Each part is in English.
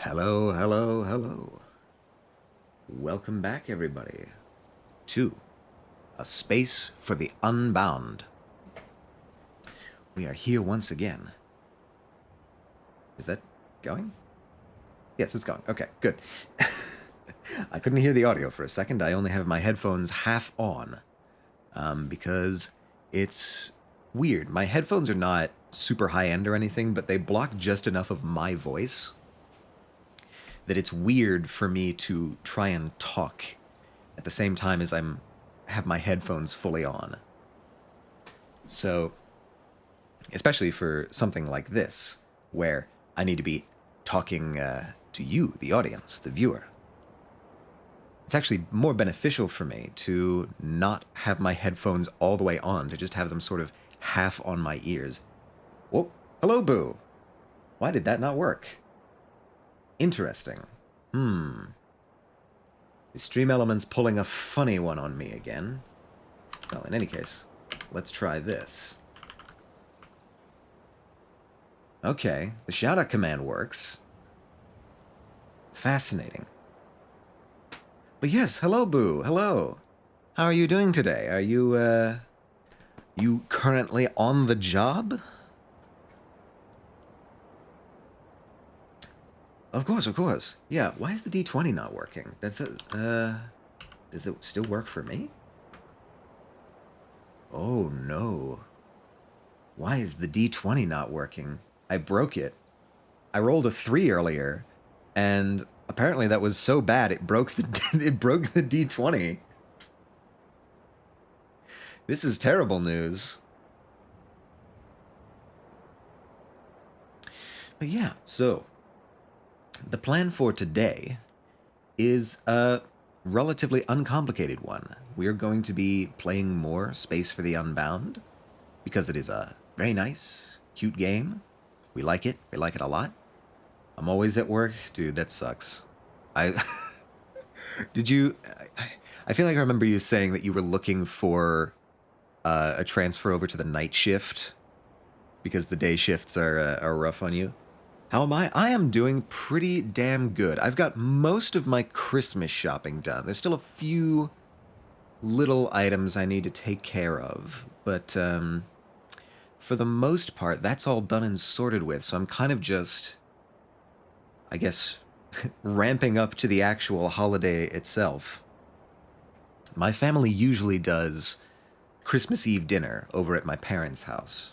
Hello, hello, hello. Welcome back, everybody, to A Space for the Unbound. We are here once again. Is that going? Yes, it's going. Okay, good. I couldn't hear the audio for a second. I only have my headphones half on because it's weird. My headphones are not super high-end or anything, but they block just enough of my voice that it's weird for me to try and talk at the same time as I'm have my headphones fully on. So, especially for something like this, where I need to be talking to you, the audience, the viewer, it's actually more beneficial for me to not have my headphones all the way on, to just have them sort of half on my ears. Whoa, hello, Boo. Why did that not work? Interesting. The stream element's pulling a funny one on me again. Well, in any case, let's try this. Okay, the shoutout command works. Fascinating. But yes, hello, Boo. Hello. How are you doing today? Are you currently on the job? Of course, of course. Yeah, why is the D20 not working? That's does it still work for me? Oh no. Why is the D20 not working? I broke it. I rolled a 3 earlier, and apparently that was so bad it broke the it broke the D20. This is terrible news. But yeah, so the plan for today is a relatively uncomplicated one. We're going to be playing more Space for the Unbound because it is a very nice, cute game. We like it. We like it a lot. I'm always at work. Dude, that sucks. I did you I feel like I remember you saying that you were looking for a transfer over to the night shift because the day shifts are rough on you. How am I? I am doing pretty damn good. I've got most of my Christmas shopping done. There's still a few little items I need to take care of, but for the most part, that's all done and sorted with. So I'm kind of just, I guess, ramping up to the actual holiday itself. My family usually does Christmas Eve dinner over at my parents' house.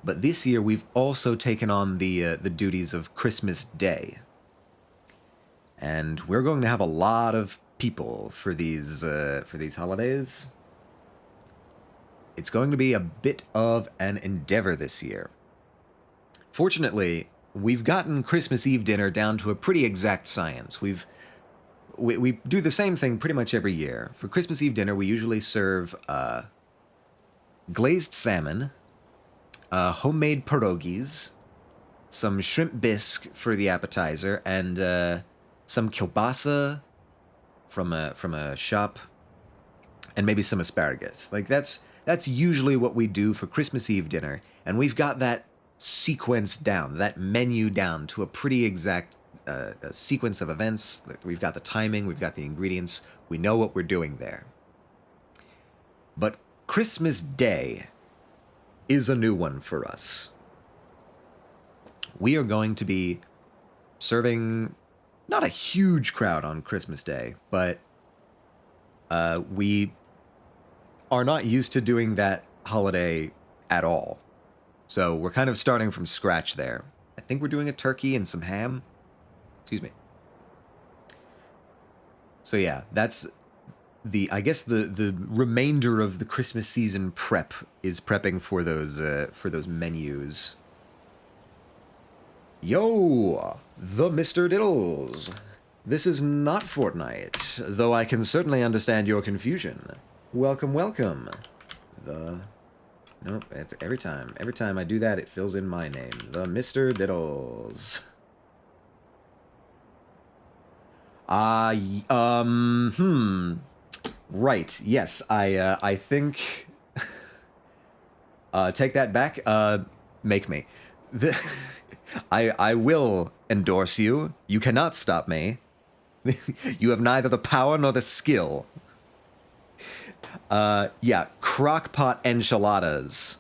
But this year we've also taken on the duties of Christmas Day. And we're going to have a lot of people for these holidays. It's going to be a bit of an endeavor this year. Fortunately, we've gotten Christmas Eve dinner down to a pretty exact science. We do the same thing pretty much every year. For Christmas Eve dinner, we usually serve glazed salmon, homemade pierogies, some shrimp bisque for the appetizer, and some kielbasa from a shop, and maybe some asparagus. Like that's usually what we do for Christmas Eve dinner, and we've got that sequence down, that menu down to a pretty exact sequence of events. We've got the timing, we've got the ingredients, we know what we're doing there. But Christmas Day is a new one for us. We are going to be serving not a huge crowd on Christmas Day, but we are not used to doing that holiday at all. So we're kind of starting from scratch there. I think we're doing a turkey and some ham. Excuse me. So yeah, that's I guess the remainder of the Christmas season prep is prepping for those menus. Yo, the Mr. Diddles. This is not Fortnite, though I can certainly understand your confusion. Welcome, welcome. Nope, every time I do that, it fills in my name. The Mr. Diddles. Right, yes, I think... take that back, make me. I will endorse you. You cannot stop me. You have neither the power nor the skill. Yeah, crockpot enchiladas.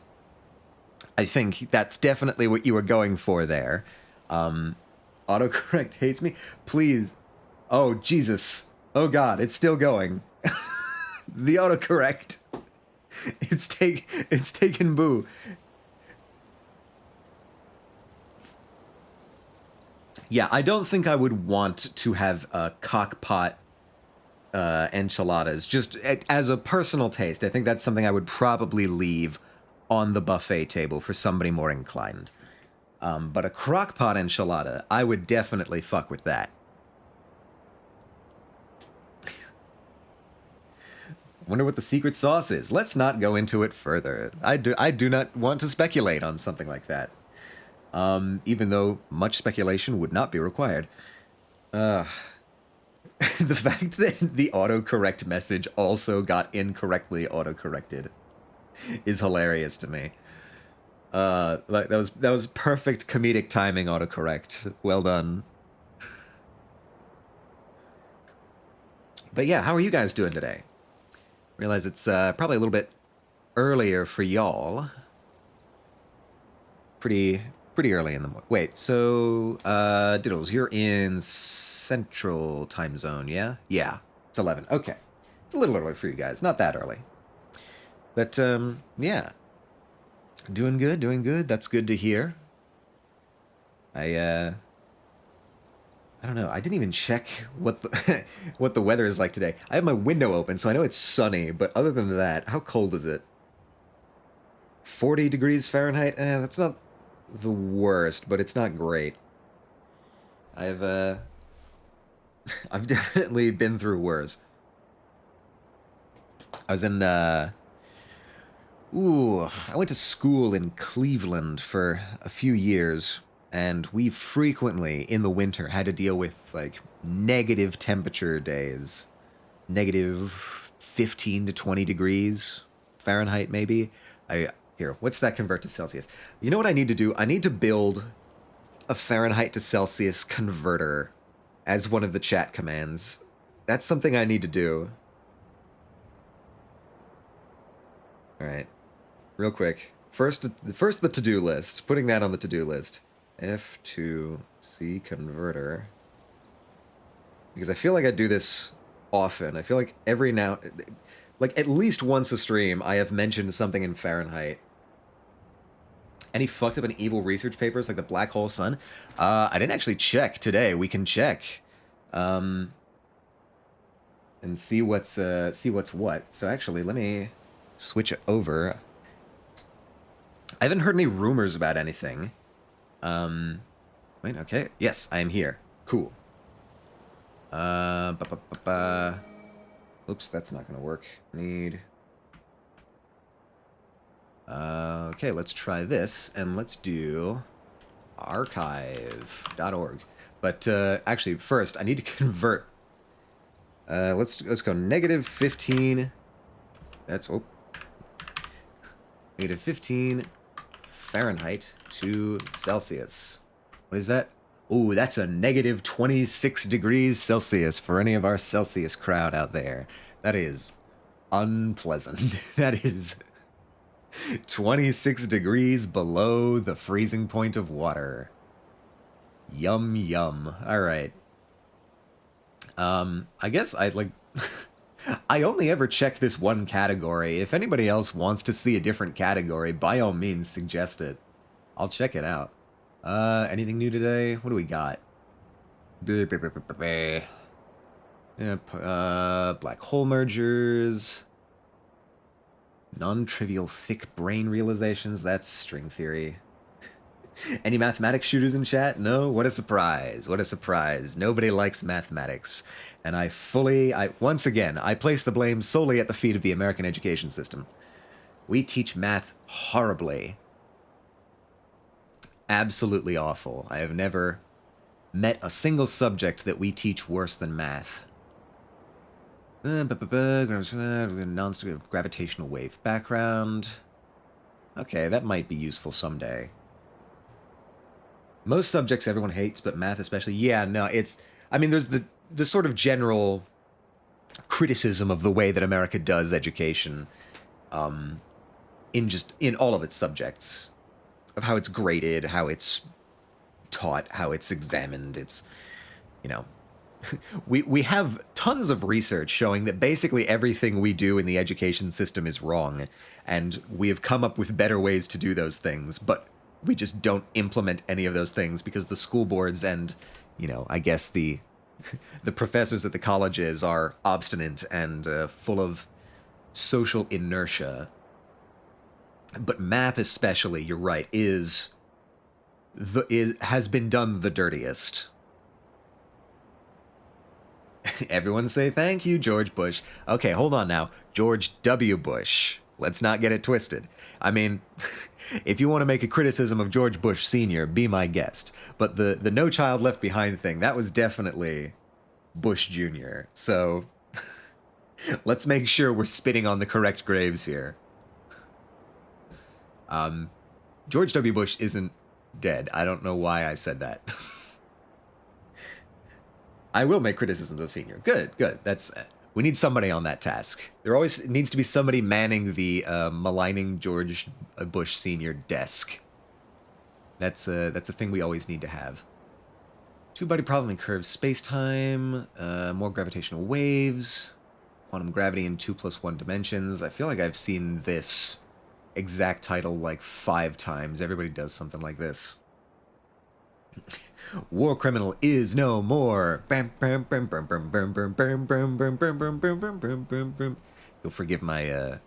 I think that's definitely what you were going for there. Autocorrect hates me. Please. Oh, Jesus. Oh, God. It's still going. The autocorrect. It's taken Boo. Yeah, I don't think I would want to have a cockpot enchiladas. Just as a personal taste, I think that's something I would probably leave on the buffet table for somebody more inclined. But a crockpot enchilada, I would definitely fuck with that. Wonder what the secret sauce is. Let's not go into it further. I do not want to speculate on something like that. Even though much speculation would not be required. The fact that the autocorrect message also got incorrectly autocorrected is hilarious to me. Like that was perfect comedic timing autocorrect. Well done. But yeah, how are you guys doing today? Realize it's probably a little bit earlier for y'all. Pretty early in the morning. Wait, so Diddles, you're in Central Time Zone, yeah? Yeah, it's 11. Okay, it's a little early for you guys. Not that early, but yeah, doing good, doing good. That's good to hear. I don't know. I didn't even check what the what the weather is like today. I have my window open, so I know it's sunny. But other than that, how cold is it? 40 degrees Fahrenheit? That's not the worst, but it's not great. I've I've definitely been through worse. I was in I went to school in Cleveland for a few years, and we frequently in the winter had to deal with like negative temperature days. Negative 15 to 20 degrees Fahrenheit maybe. I here, what's that convert to Celsius? You know what I need to do? I need to build a Fahrenheit to Celsius converter as one of the chat commands. That's something I need to do. All right. Real quick. First the to-do list. Putting that on the to-do list. F2C converter. Because I feel like I do this often. I feel like every now... Like, at least once a stream, I have mentioned something in Fahrenheit. Any fucked up and evil research papers like the black hole sun? I didn't actually check today. We can check. And see what's what. So actually, let me switch it over. I haven't heard any rumors about anything. Wait, okay. Yes, I am here. Cool. Oops, that's not gonna work. Need... okay, let's try this, and let's do archive.org. But actually, first, I need to convert. Let's go negative 15. That's negative 15 Fahrenheit to Celsius. What is that? Oh, that's a negative 26 degrees Celsius for any of our Celsius crowd out there. That is unpleasant. That is 26 degrees below the freezing point of water. Yum, yum. All right. I guess I'd like... I only ever check this one category. If anybody else wants to see a different category, by all means, suggest it. I'll check it out. Anything new today? What do we got? Black hole mergers. Non-trivial thick brain realizations. That's string theory. Any mathematics shooters in chat? No? What a surprise. What a surprise. Nobody likes mathematics. And once again, I place the blame solely at the feet of the American education system. We teach math horribly. Absolutely awful. I have never met a single subject that we teach worse than math. Gravitational wave background. Okay, that might be useful someday. Most subjects everyone hates, but math especially. Yeah, no, it's... I mean, there's the sort of general criticism of the way that America does education in all of its subjects, of how it's graded, how it's taught, how it's examined. It's, you know, we have tons of research showing that basically everything we do in the education system is wrong, and we have come up with better ways to do those things, but we just don't implement any of those things because the school boards and, you know, I guess the professors at the colleges are obstinate and full of social inertia. But math especially, you're right, has been done the dirtiest. Everyone say thank you, George Bush. Okay, hold on now. George W. Bush. Let's not get it twisted. I mean, if you want to make a criticism of George Bush Sr., be my guest. But the No Child Left Behind thing, that was definitely Bush Jr. So let's make sure we're spitting on the correct graves here. George W. Bush isn't dead. I don't know why I said that. I will make criticisms of Senior. Good. That's... we need somebody on that task. There always needs to be somebody manning the maligning George Bush Sr. desk. That's a thing we always need to have. Two-body problem in curved space-time, more gravitational waves, quantum gravity in 2+1 dimensions. I feel like I've seen this exact title like 5 times. Everybody does something like this. War criminal is no more. You'll forgive my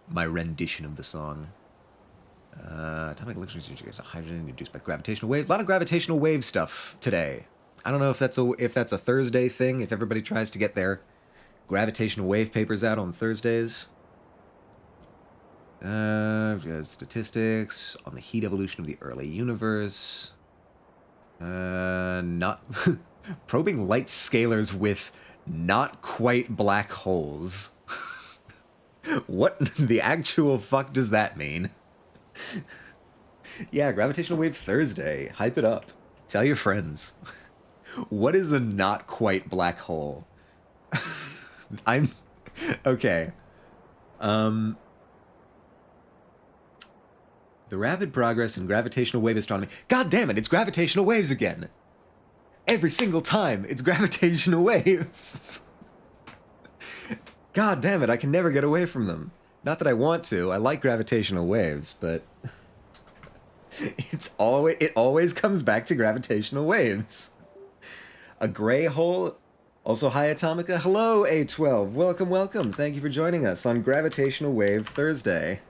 my rendition of the song. Atomic electricity is a hydrogen induced by gravitational wave. A lot of gravitational wave stuff today. I don't know if that's a Thursday thing. If everybody tries to get their gravitational wave papers out on Thursdays. Statistics on the heat evolution of the early universe. Not probing light scalars with not quite black holes. What the actual fuck does that mean? Yeah, gravitational wave Thursday. Hype it up. Tell your friends. What is a not quite black hole? I'm okay. The rapid progress in gravitational wave astronomy. God damn it, it's gravitational waves again. Every single time, it's gravitational waves. God damn it, I can never get away from them. Not that I want to. I like gravitational waves, but it always comes back to gravitational waves. A gray hole. Also, hi Atomica. Hello, A12. Welcome. Thank you for joining us on Gravitational Wave Thursday.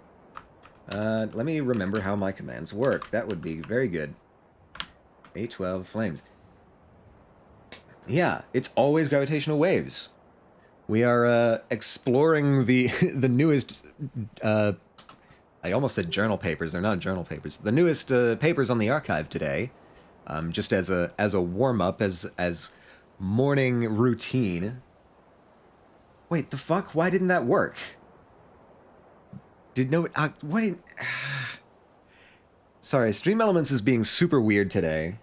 Let me remember how my commands work. That would be very good. A12 flames. Yeah, it's always gravitational waves. We are exploring the newest. I almost said journal papers. They're not journal papers. The newest papers on the archive today. Just as a warm up, as morning routine. Wait, the fuck? Why didn't that work? Sorry, Stream Elements is being super weird today.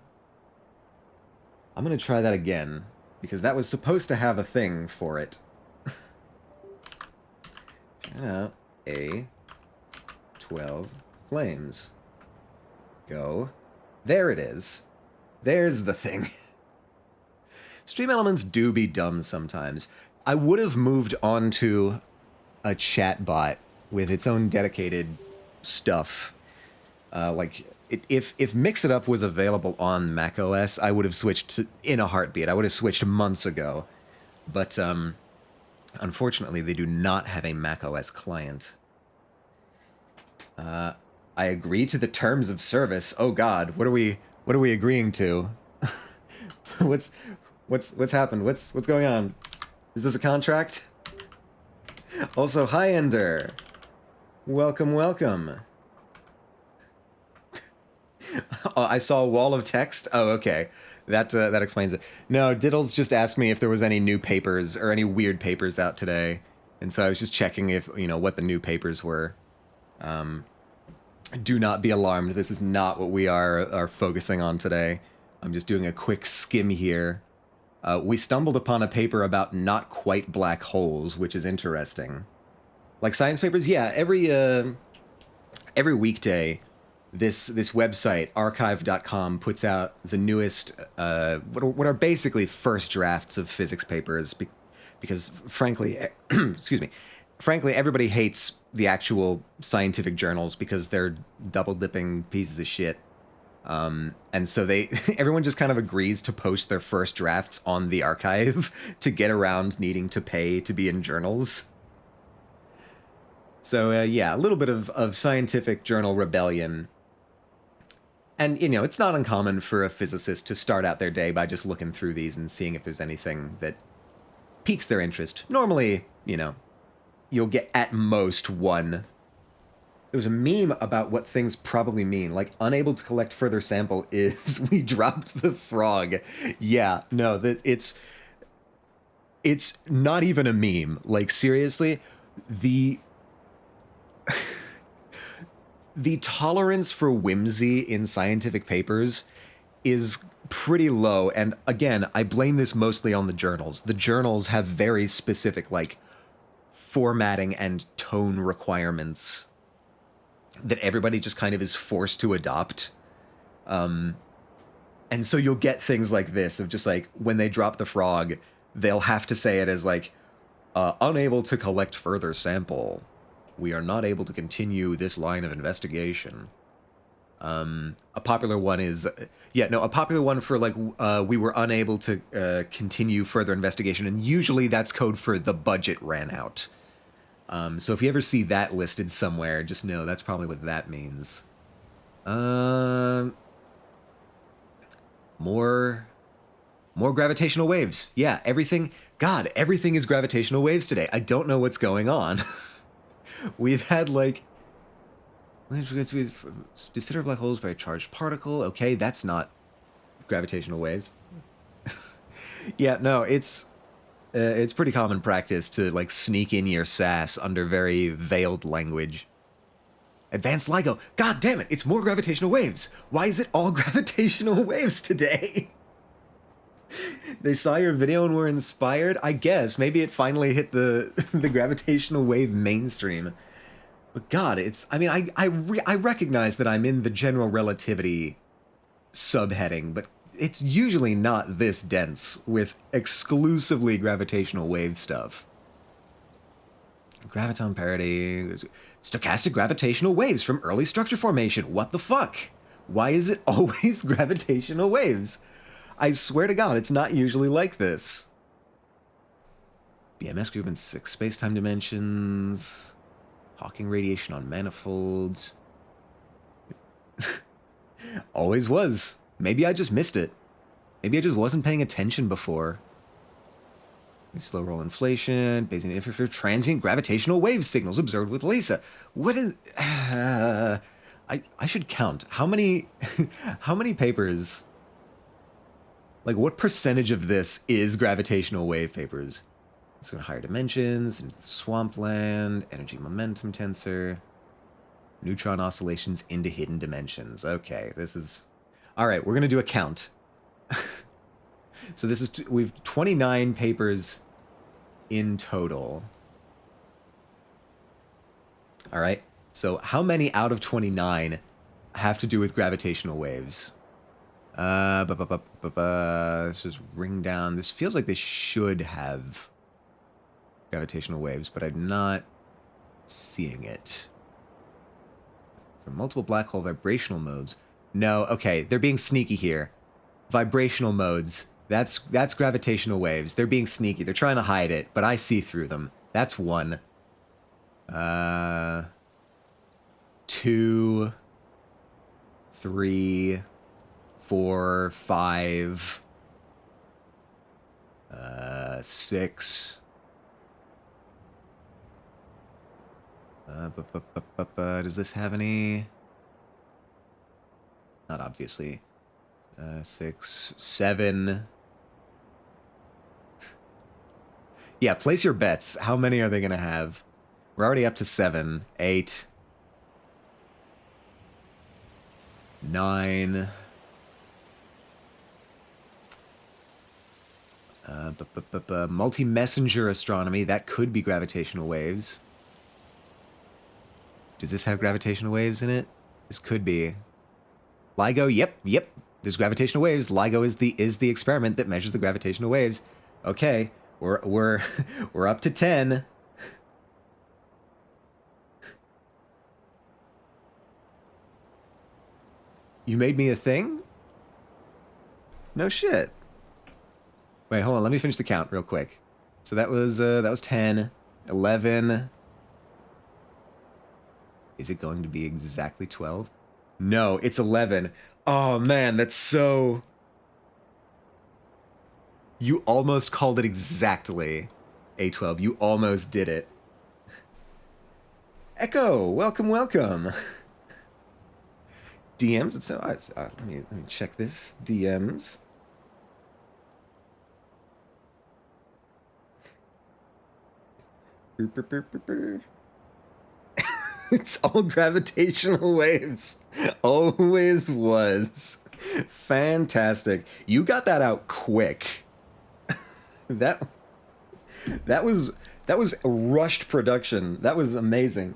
I'm gonna try that again, because that was supposed to have a thing for it. A12 flames. Go. There it is. There's the thing. Stream Elements do be dumb sometimes. I would have moved on to a chat bot with its own dedicated stuff. If Mix It Up was available on macOS, I would have switched in a heartbeat. I would have switched months ago. But unfortunately, they do not have a macOS client. I agree to the terms of service. Oh God, what are we agreeing to? What's happened? What's going on? Is this a contract? Also, hi Ender. Welcome. Oh, I saw a wall of text. Oh, okay. That explains it. No, Diddles just asked me if there was any new papers or any weird papers out today, and so I was just checking if what the new papers were. Do not be alarmed. This is not what we are focusing on today. I'm just doing a quick skim here. We stumbled upon a paper about not quite black holes, which is interesting. Like science papers, yeah. Every weekday, this website archive.com puts out the newest what are basically first drafts of physics papers because frankly excuse me, frankly everybody hates the actual scientific journals because they're double dipping pieces of shit. And so they everyone just kind of agrees to post their first drafts on the archive to get around needing to pay to be in journals. So yeah, a little bit of scientific journal rebellion. And, you know, it's not uncommon for a physicist to start out their day by just looking through these and seeing if there's anything that piques their interest. Normally, you know, you'll get at most one. There was a meme about what things probably mean. Like, unable to collect further sample is we dropped the frog. Yeah, no, that it's not even a meme. Like, seriously, the the tolerance for whimsy in scientific papers is pretty low. And again, I blame this mostly on the journals. The journals have very specific, like, formatting and tone requirements that everybody just kind of is forced to adopt. And so you'll get things like this of just like, when they drop the frog, they'll have to say it as like, unable to collect further sample. We are not able to continue this line of investigation. A popular one is, a popular one for like, we were unable to continue further investigation, and usually that's code for the budget ran out. So if you ever see that listed somewhere, just know that's probably what that means. More gravitational waves. Yeah, everything is gravitational waves today. I don't know what's going on. We've had like consider black holes by a charged particle. Okay, that's not gravitational waves. Yeah, no, it's pretty common practice to like sneak in your sass under very veiled language. Advanced LIGO. God damn it, it's more gravitational waves. Why is it all gravitational waves today? They saw your video and were inspired? I guess. Maybe it finally hit the the gravitational wave mainstream. But God, it's... I mean, I recognize that I'm in the general relativity subheading, but it's usually not this dense with exclusively gravitational wave stuff. Graviton parity... Stochastic gravitational waves from early structure formation. What the fuck? Why is it always gravitational waves? I swear to God, it's not usually like this. BMS group in 6 space-time dimensions. Hawking radiation on manifolds. Always was. Maybe I just missed it. Maybe I just wasn't paying attention before. Slow roll inflation, Bayesian interference, transient gravitational wave signals observed with LISA. What is... I should count. How many... how many papers... Like, what percentage of this is gravitational wave papers? Let's go to higher dimensions, into swampland, energy momentum tensor, neutron oscillations into hidden dimensions. Okay, this is... Alright, we're going to do a count. So this is... We've 29 papers in total. Alright, so how many out of 29 have to do with gravitational waves? Let's just ring down. This feels like they should have gravitational waves, but I'm not seeing it. For multiple black hole vibrational modes. No, okay, they're being sneaky here. Vibrational modes. That's gravitational waves. They're being sneaky. They're trying to hide it, but I see through them. That's one. 2, 3, 4, 5, 6. Does this have any? Not obviously. 6, 7. Yeah, place your bets. How many are they going to have? We're already up to 7, 8. 9. Multi-messenger astronomy, that could be gravitational waves. Does this have gravitational waves in it? This could be. LIGO, yep. There's gravitational waves. LIGO is the experiment that measures the gravitational waves. Okay, we're we're up to 10. You made me a thing? No shit. Wait, hold on. Let me finish the count real quick. So that was 10, 11. Is it going to be exactly 12? No, it's 11. Oh man, that's so... You almost called it exactly A12. You almost did it. Echo, welcome. DMs. So let me check this. DMs. It's all gravitational waves. Always was. Fantastic. You got that out quick. that was rushed production. That was amazing.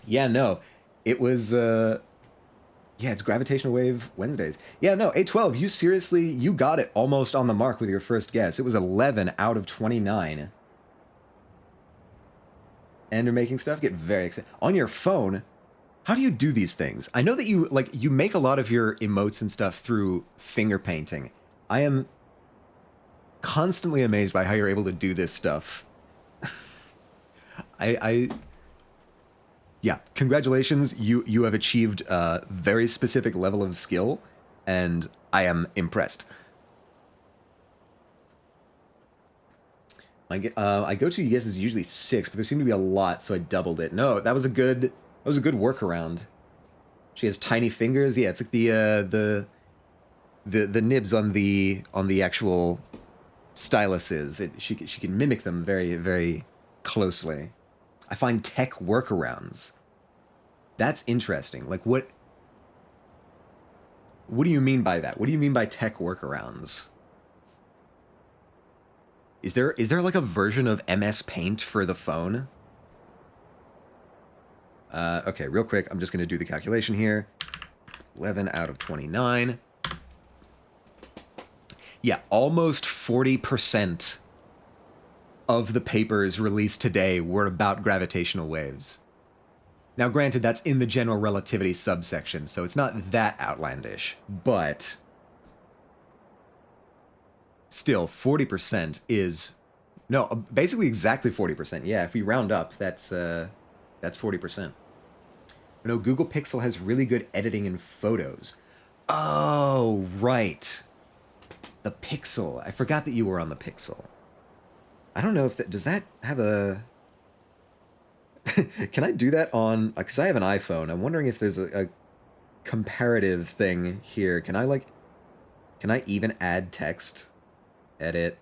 Yeah, no. It was yeah, it's gravitational wave Wednesdays. Yeah, no, A12, you got it almost on the mark with your first guess. It was 11 out of 29. And you're making stuff, get very excited. On your phone, how do you do these things? I know that you make a lot of your emotes and stuff through finger painting. I am constantly amazed by how you're able to do this stuff. Yeah, congratulations. You have achieved a very specific level of skill, and I am impressed. I go to guess is usually 6, but there seemed to be a lot, so I doubled it. No, that was a good workaround. She has tiny fingers. Yeah, it's like the nibs on the actual styluses. She can mimic them very, very closely. I find tech workarounds. That's interesting. Like what do you mean by that? What do you mean by tech workarounds? Is there like a version of MS Paint for the phone? Okay, real quick, I'm just going to do the calculation here. 11 out of 29. Yeah, almost 40% of the papers released today were about gravitational waves. Now, granted, that's in the general relativity subsection, so it's not that outlandish, but still, 40% is... No, basically exactly 40%. Yeah, if we round up, that's 40%. No, Google Pixel has really good editing in photos. Oh, right. The Pixel. I forgot that you were on the Pixel. I don't know if that... Does that have a... Can I do that on... Because I have an iPhone. I'm wondering if there's a comparative thing here. Can I, like... Can I even add text? Edit.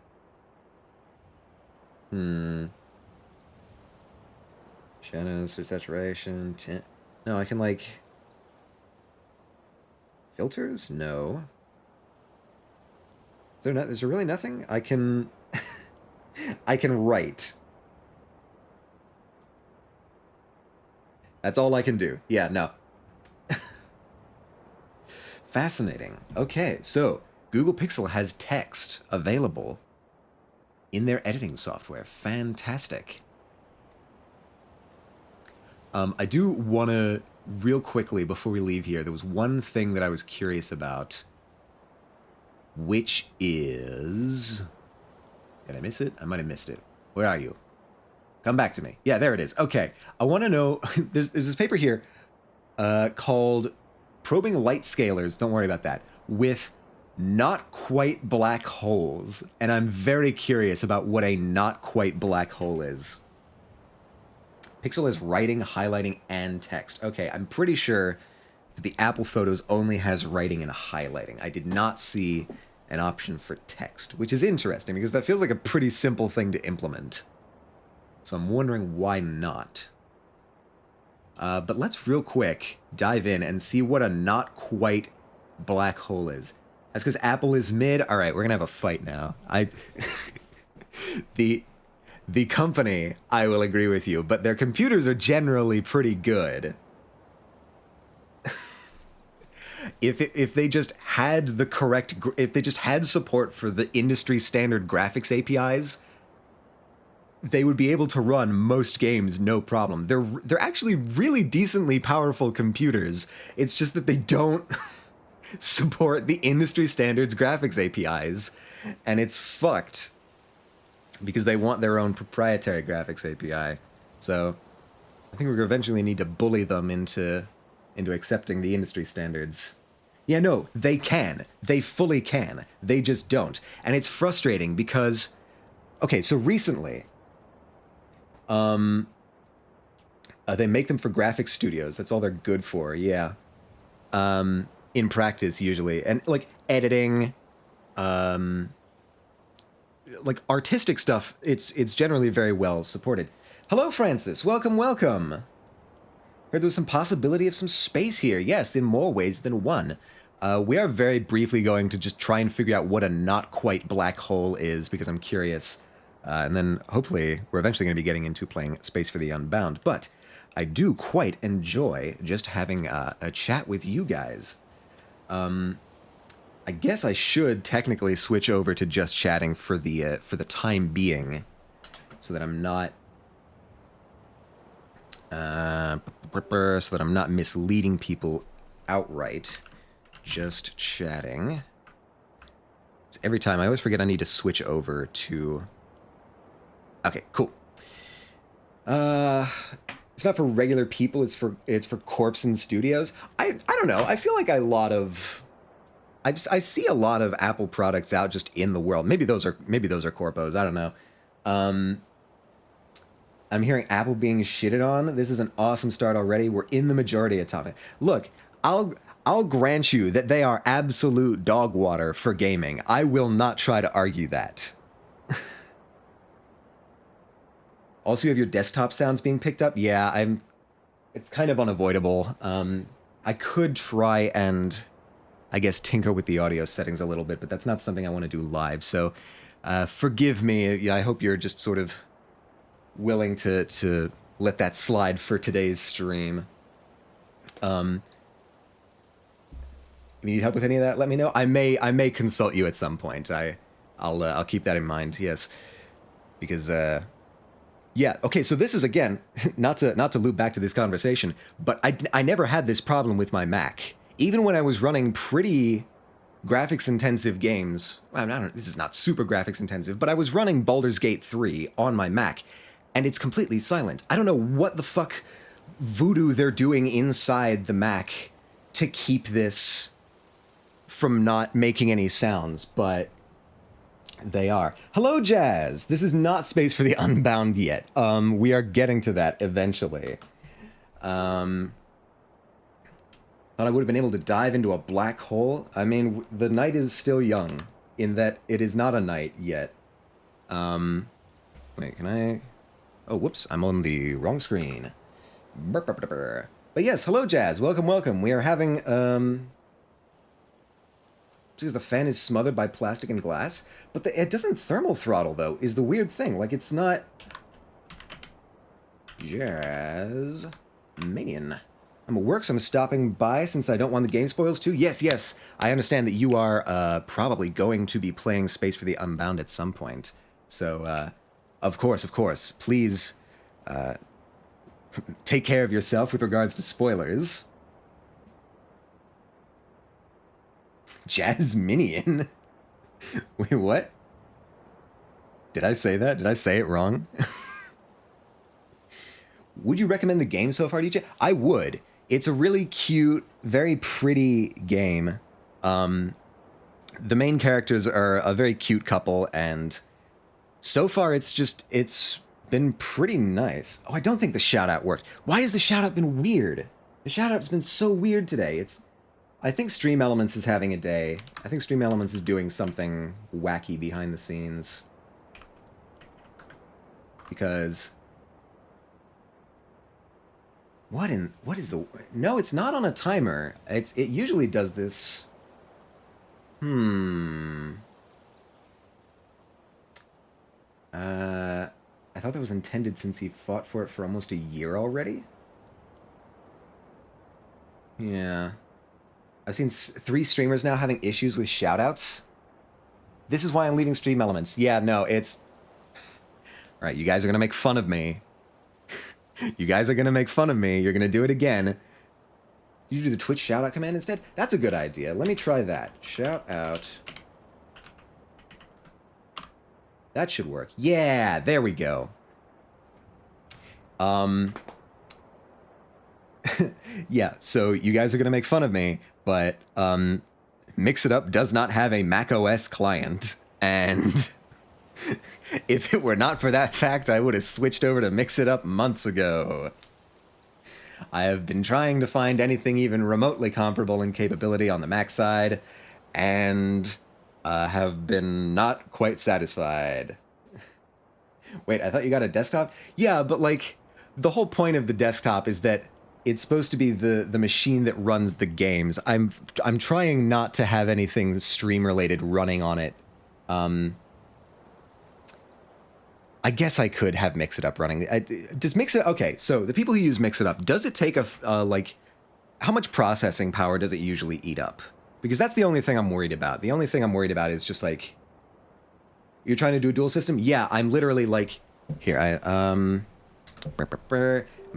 Shadows or saturation. No, I can, like... Filters? No. Is there really nothing? I can... I can write. That's all I can do. Yeah, no. Fascinating. Okay, so Google Pixel has text available in their editing software. Fantastic. I do want to, real quickly, before we leave here, there was one thing that I was curious about, which is... Did I miss it? I might have missed it. Where are you? Come back to me. Yeah, there it is. Okay. I want to know... there's this paper here called Probing Light Scalars, don't worry about that, with not quite black holes. And I'm very curious about what a not quite black hole is. Pixel is writing, highlighting, and text. Okay, I'm pretty sure that the Apple Photos only has writing and highlighting. I did not see an option for text, which is interesting because that feels like a pretty simple thing to implement. So I'm wondering why not. But let's real quick dive in and see what a not quite black hole is. That's because Apple is mid. All right, we're gonna have a fight now. The the company, I will agree with you, but their computers are generally pretty good. If they just had the correct, if they just had support for the industry standard graphics APIs, they would be able to run most games no problem. They're actually really decently powerful computers. It's just that they don't support the industry standards graphics APIs, and it's fucked because they want their own proprietary graphics API. So I think we're gonna eventually need to bully them into accepting the industry standards. Yeah, no, they can. They fully can. They just don't. And it's frustrating because, okay, so recently, they make them for graphics studios. That's all they're good for, yeah. In practice, usually. And, like, editing, like, artistic stuff, it's generally very well supported. Hello, Francis. Welcome, welcome. Heard there was some possibility of some space here. Yes, in more ways than one. We are very briefly going to just try and figure out what a not quite black hole is, because I'm curious. And then hopefully we're eventually going to be getting into playing Space for the Unbound. But I do quite enjoy just having a chat with you guys. I guess I should technically switch over to just chatting for the time being, so that I'm not misleading people outright. Just chatting. Every time I always forget I need to switch over to. Okay, cool. It's not for regular people. It's for corps and studios. I don't know. I feel like a lot of. I see a lot of Apple products out just in the world. Maybe those are corpos. I don't know. I'm hearing Apple being shitted on. This is an awesome start already. We're in the majority of topic. Look, I'll grant you that they are absolute dog water for gaming. I will not try to argue that. Also, you have your desktop sounds being picked up. Yeah, it's kind of unavoidable. I could try and, I guess, tinker with the audio settings a little bit, but that's not something I want to do live. So, forgive me. Yeah, I hope you're just sort of willing to let that slide for today's stream. You need help with any of that? Let me know. I may consult you at some point. I'll keep that in mind. Yes, because yeah. Okay. So this is, again, not to loop back to this conversation, but I never had this problem with my Mac, even when I was running pretty graphics intensive games. Well, this is not super graphics intensive, but I was running Baldur's Gate 3 on my Mac, and it's completely silent. I don't know what the fuck voodoo they're doing inside the Mac to keep this from not making any sounds, but they are. Hello, Jazz. This is not Space for the Unbound yet. We are getting to that eventually. Thought I would have been able to dive into a black hole. I mean, the night is still young, in that it is not a night yet. Wait, can I? Oh, whoops! I'm on the wrong screen. But yes, hello, Jazz. Welcome, welcome. We are having because the fan is smothered by plastic and glass, but it doesn't thermal throttle, though, is the weird thing. Like, it's not. Jazz Minion. I'm at work, so I'm stopping by since I don't want the game spoils too. Yes, yes, I understand that you are probably going to be playing Space for the Unbound at some point. So, of course, please take care of yourself with regards to spoilers. Jazz Minion? Wait, what? Did I say that? Did I say it wrong? Would you recommend the game so far, DJ? I would. It's a really cute, very pretty game. The main characters are a very cute couple, and so far it's been pretty nice. Oh, I don't think the shout-out worked. Why has the shout-out been weird? The shout-out's been so weird today. I think Stream Elements is having a day. I think Stream Elements is doing something wacky behind the scenes. Because what is the... No, it's not on a timer. It usually does this... I thought that was intended since he fought for it for almost a year already? Yeah. I've seen 3 streamers now having issues with shoutouts. This is why I'm leaving Stream Elements. Yeah, no, it's... Alright, you guys are gonna make fun of me. You guys are gonna make fun of me. You're gonna do it again. You do the Twitch shoutout command instead? That's a good idea. Let me try that. Shout out. That should work. Yeah, there we go. Yeah, so you guys are gonna make fun of me, but Mix It Up does not have a macOS client, and if it were not for that fact, I would have switched over to Mix It Up months ago. I have been trying to find anything even remotely comparable in capability on the Mac side, and have been not quite satisfied. Wait, I thought you got a desktop? Yeah, but like, the whole point of the desktop is that it's supposed to be the machine that runs the games. I'm trying not to have anything stream related running on it. I guess I could have Mix It Up running. Does Mix It... Okay, so the people who use Mix It Up, does it take like, how much processing power does it usually eat up? Because that's the only thing I'm worried about. The only thing I'm worried about is just like, you're trying to do a dual system? Yeah, I'm literally like, here, I'm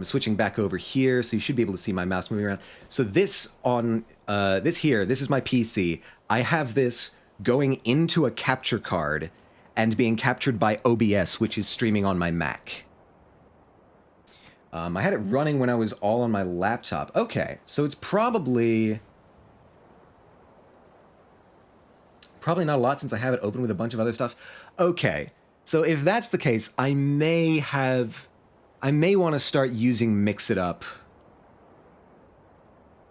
switching back over here, so you should be able to see my mouse moving around. So this on, this is my PC. I have this going into a capture card and being captured by OBS, which is streaming on my Mac. I had it running when I was all on my laptop. Okay, so it's probably not a lot since I have it open with a bunch of other stuff. Okay, so if that's the case, I may want to start using Mix It Up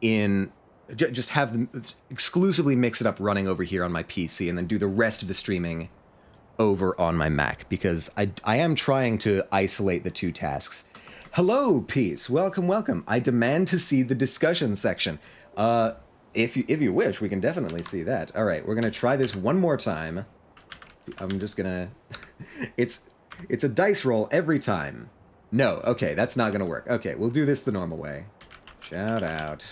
in... just have them exclusively Mix It Up running over here on my PC and then do the rest of the streaming over on my Mac, because I am trying to isolate the 2 tasks. Hello, Peace. Welcome, welcome. I demand to see the discussion section. If you wish, we can definitely see that. All right, we're gonna try this one more time. I'm just gonna... it's a dice roll every time. No, okay, that's not gonna work. Okay, we'll do this the normal way. Shout out.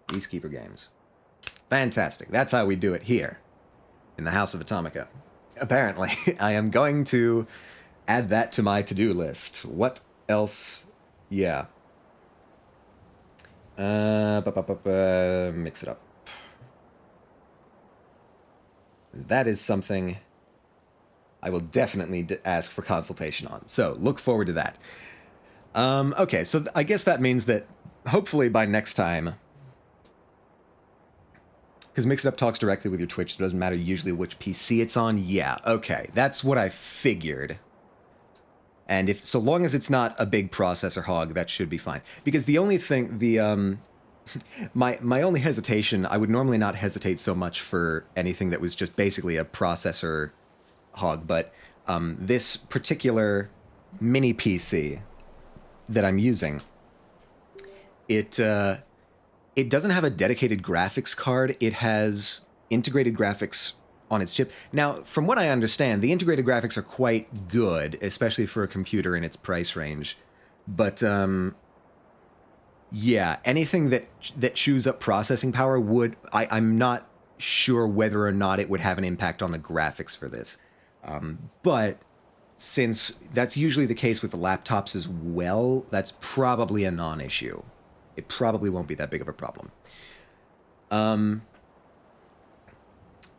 Peacekeeper Games. Fantastic. That's how we do it here in the House of Atomica. Apparently, I am going to add that to my to-do list. What else? Yeah. Mix it up. That is something I will definitely ask for consultation on. So, look forward to that. Okay, so I guess that means that hopefully by next time... Because Mix It Up talks directly with your Twitch, so it doesn't matter usually which PC it's on. Yeah, okay, that's what I figured. And if so long as it's not a big processor hog, that should be fine. Because the only thing, my only hesitation, I would normally not hesitate so much for anything that was just basically a processor hog, but this particular mini PC that I'm using, it doesn't have a dedicated graphics card. It has integrated graphics on its chip. Now, from what I understand, the integrated graphics are quite good, especially for a computer in its price range. But, yeah, anything that chews up processing power would... I'm not sure whether or not it would have an impact on the graphics for this. But since that's usually the case with the laptops as well, that's probably a non-issue. It probably won't be that big of a problem.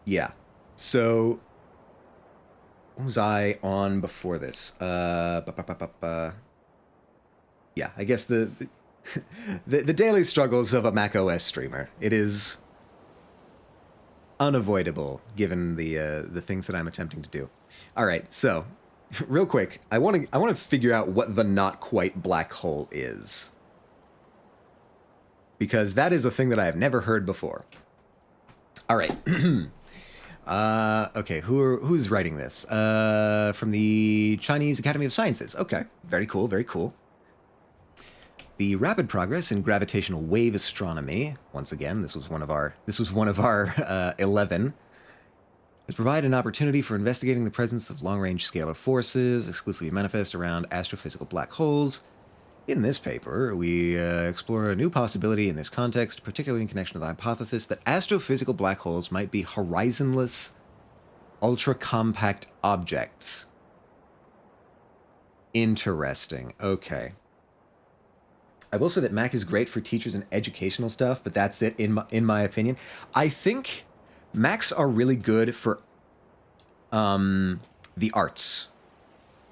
Yeah. So, what was I on before this? Yeah, I guess the daily struggles of a macOS streamer. It is unavoidable given the things that I'm attempting to do. All right, so real quick, I want to figure out what the not quite black hole is, because that is a thing that I have never heard before. All right. Okay, who's writing this? From the Chinese Academy of Sciences. Okay, very cool, very cool. The rapid progress in gravitational wave astronomy, once again, this was one of our 11, has provided an opportunity for investigating the presence of long-range scalar forces exclusively manifest around astrophysical black holes. In this paper, we explore a new possibility in this context, particularly in connection with the hypothesis that astrophysical black holes might be horizonless, ultra-compact objects. Interesting. Okay. I will say that Mac is great for teachers and educational stuff, but that's it in my opinion. I think Macs are really good for the arts.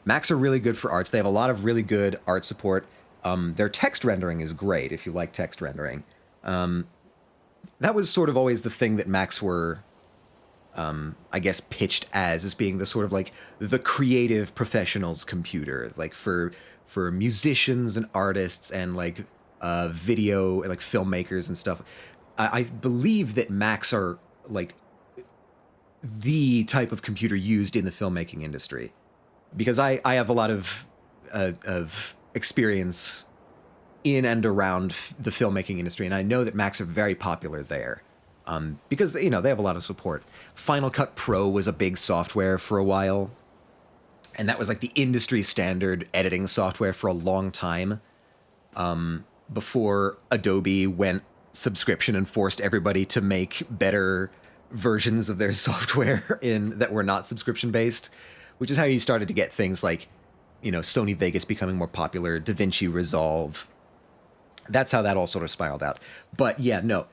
Macs are really good for arts. They have a lot of really good art support. Their text rendering is great if you like text rendering. That was sort of always the thing that Macs were, I guess, pitched as being the sort of like the creative professionals computer, like for musicians and artists and like video, like filmmakers and stuff. I believe that Macs are like the type of computer used in the filmmaking industry, because I have a lot of experience in and around the filmmaking industry, and I know that Macs are very popular there. Because, you know, they have a lot of support. Final Cut Pro was a big software for a while, and that was like the industry standard editing software for a long time, before Adobe went subscription and forced everybody to make better versions of their software that were not subscription based, which is how you started to get things like, you know, Sony Vegas becoming more popular, DaVinci Resolve. That's how that all sort of spiraled out. But yeah, no.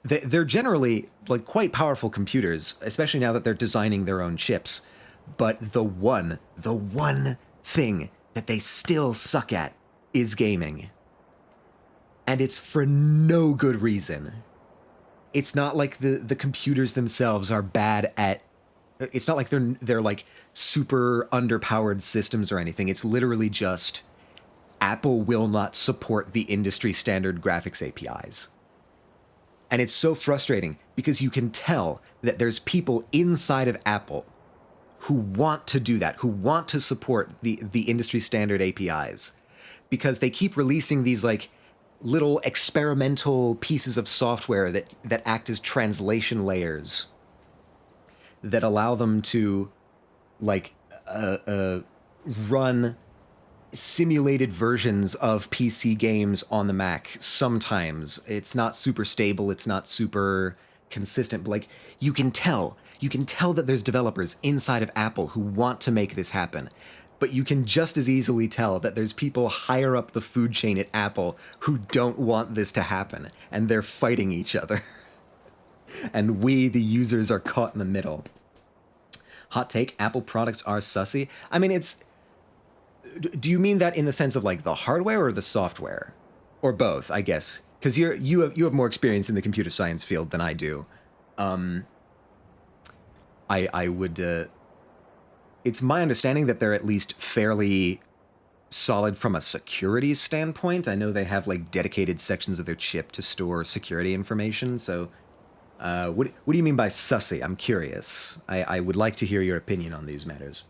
They're generally like quite powerful computers, especially now that they're designing their own chips. But the one thing that they still suck at is gaming. And it's for no good reason. It's not like the computers themselves are bad at... It's not like they're like super underpowered systems or anything. It's literally just Apple will not support the industry standard graphics APIs. And it's so frustrating because you can tell that there's people inside of Apple who want to do that, who want to support the industry standard APIs, because they keep releasing these like little experimental pieces of software that act as translation layers that allow them to like run simulated versions of PC games on the Mac. Sometimes it's not super stable, it's not super consistent, but like you can tell that there's developers inside of Apple who want to make this happen. But you can just as easily tell that there's people higher up the food chain at Apple who don't want this to happen, and they're fighting each other. And we, the users, are caught in the middle. Hot take, Apple products are sussy. I mean, do you mean that in the sense of like the hardware or the software? Or both, I guess. Because you have more experience in the computer science field than I do. I would... it's my understanding that they're at least fairly solid from a security standpoint. I know they have like dedicated sections of their chip to store security information. So what do you mean by sussy? I'm curious. I would like to hear your opinion on these matters.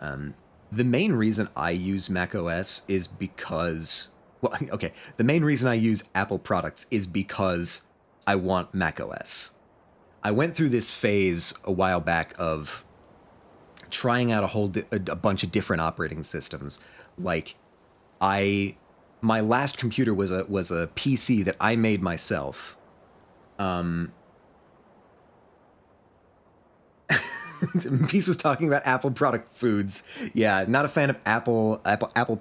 The main reason I use macOS is because... Well, okay, the main reason I use Apple products is because I want macOS. I went through this phase a while back of trying out a bunch of different operating systems. Like, my last computer was a PC that I made myself. Peace was talking about Apple product foods. Yeah, not a fan of apple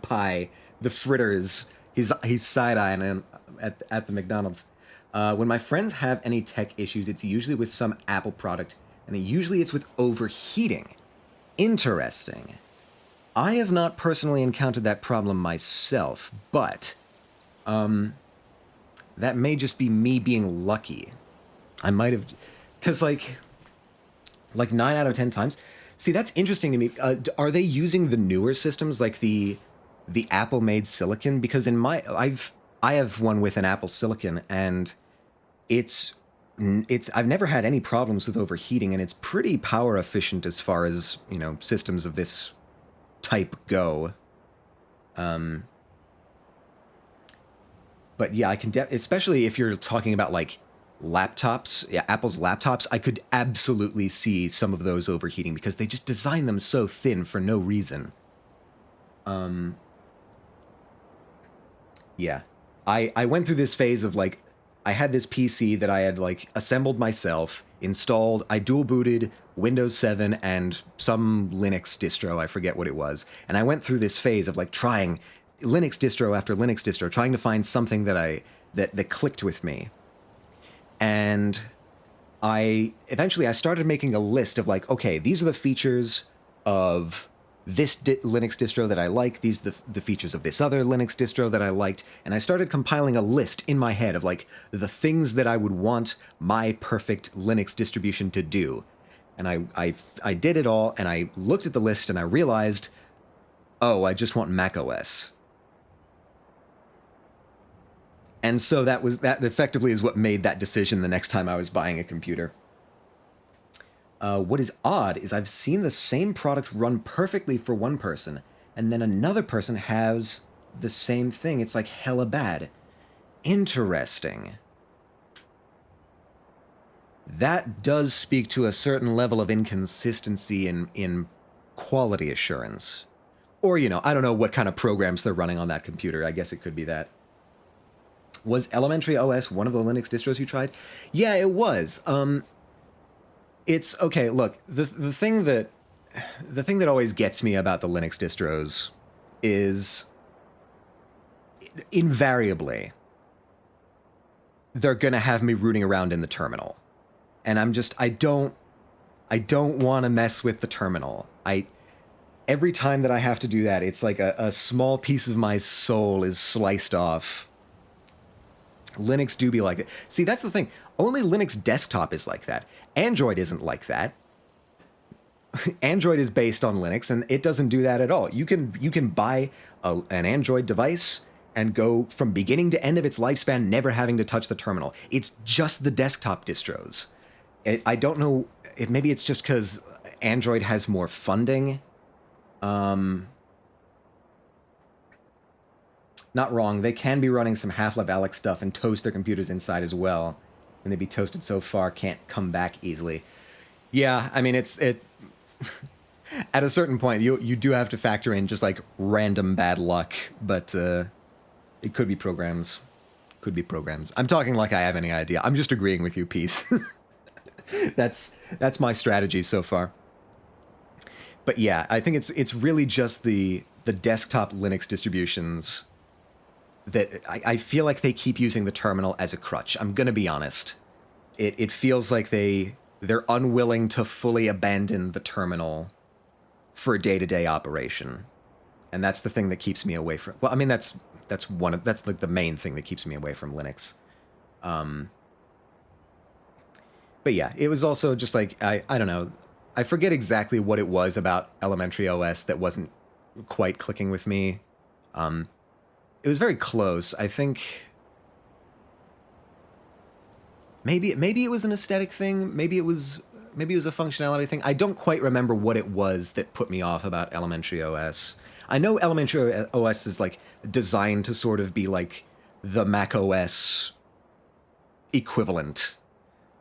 pie, the fritters. He's side-eyeing at the McDonald's. When my friends have any tech issues, it's usually with some Apple product, and usually it's with overheating. Interesting. I have not personally encountered that problem myself, but that may just be me being lucky. I might have... Because, like 9 out of 10 times... See, that's interesting to me. Are they using the newer systems, like the Apple-made silicon? Because I have one with an Apple silicon, and I've never had any problems with overheating, and it's pretty power efficient as far as, you know, systems of this type go. But yeah, I can, especially if you're talking about like laptops, yeah, Apple's laptops, I could absolutely see some of those overheating because they just design them so thin for no reason. Yeah. I went through this phase of like, I had this PC that I had like assembled myself, installed, I dual booted Windows 7 and some Linux distro, I forget what it was. And I went through this phase of like trying Linux distro after Linux distro, trying to find something that clicked with me. And I eventually I started making a list of like, okay, these are the features of this Linux distro that I like. These are the features of this other Linux distro that I liked, and I started compiling a list in my head of like the things that I would want my perfect Linux distribution to do. And I did it all, and I looked at the list and I realized, oh, I just want Mac OS. And so that effectively is what made that decision the next time I was buying a computer. What is odd is I've seen the same product run perfectly for one person, and then another person has the same thing. It's like hella bad. Interesting. That does speak to a certain level of inconsistency in quality assurance. Or, I don't know what kind of programs they're running on that computer. I guess it could be that. Was Elementary OS one of the Linux distros you tried? Yeah, it was. It's okay. Look, the thing that always gets me about the Linux distros is invariably they're gonna have me rooting around in the terminal, and I don't want to mess with the terminal. Every time that I have to do that, it's like a small piece of my soul is sliced off. Linux do be like it. See, that's the thing. Only Linux desktop is like that. Android isn't like that. Android is based on Linux, and it doesn't do that at all. You can buy an Android device and go from beginning to end of its lifespan never having to touch the terminal. It's just the desktop distros. I don't know. Maybe it's just because Android has more funding. Not wrong. They can be running some Half-Life Alyx stuff and toast their computers inside as well. And they be toasted so far, can't come back easily. Yeah, I mean, it. At a certain point, you do have to factor in just like random bad luck, but it could be programs. Could be programs. I'm talking like I have any idea. I'm just agreeing with you, Peace. That's my strategy so far. But yeah, I think it's really just the desktop Linux distributions that I feel like they keep using the terminal as a crutch. I'm gonna be honest. It feels like they're unwilling to fully abandon the terminal for a day-to-day operation, and that's the thing that keeps me away from. Well, I mean that's like the main thing that keeps me away from Linux. But yeah, it was also just like I don't know. I forget exactly what it was about Elementary OS that wasn't quite clicking with me. It was very close. I think maybe it was an aesthetic thing. Maybe it was a functionality thing. I don't quite remember what it was that put me off about Elementary OS. I know Elementary OS is like designed to sort of be like the Mac OS equivalent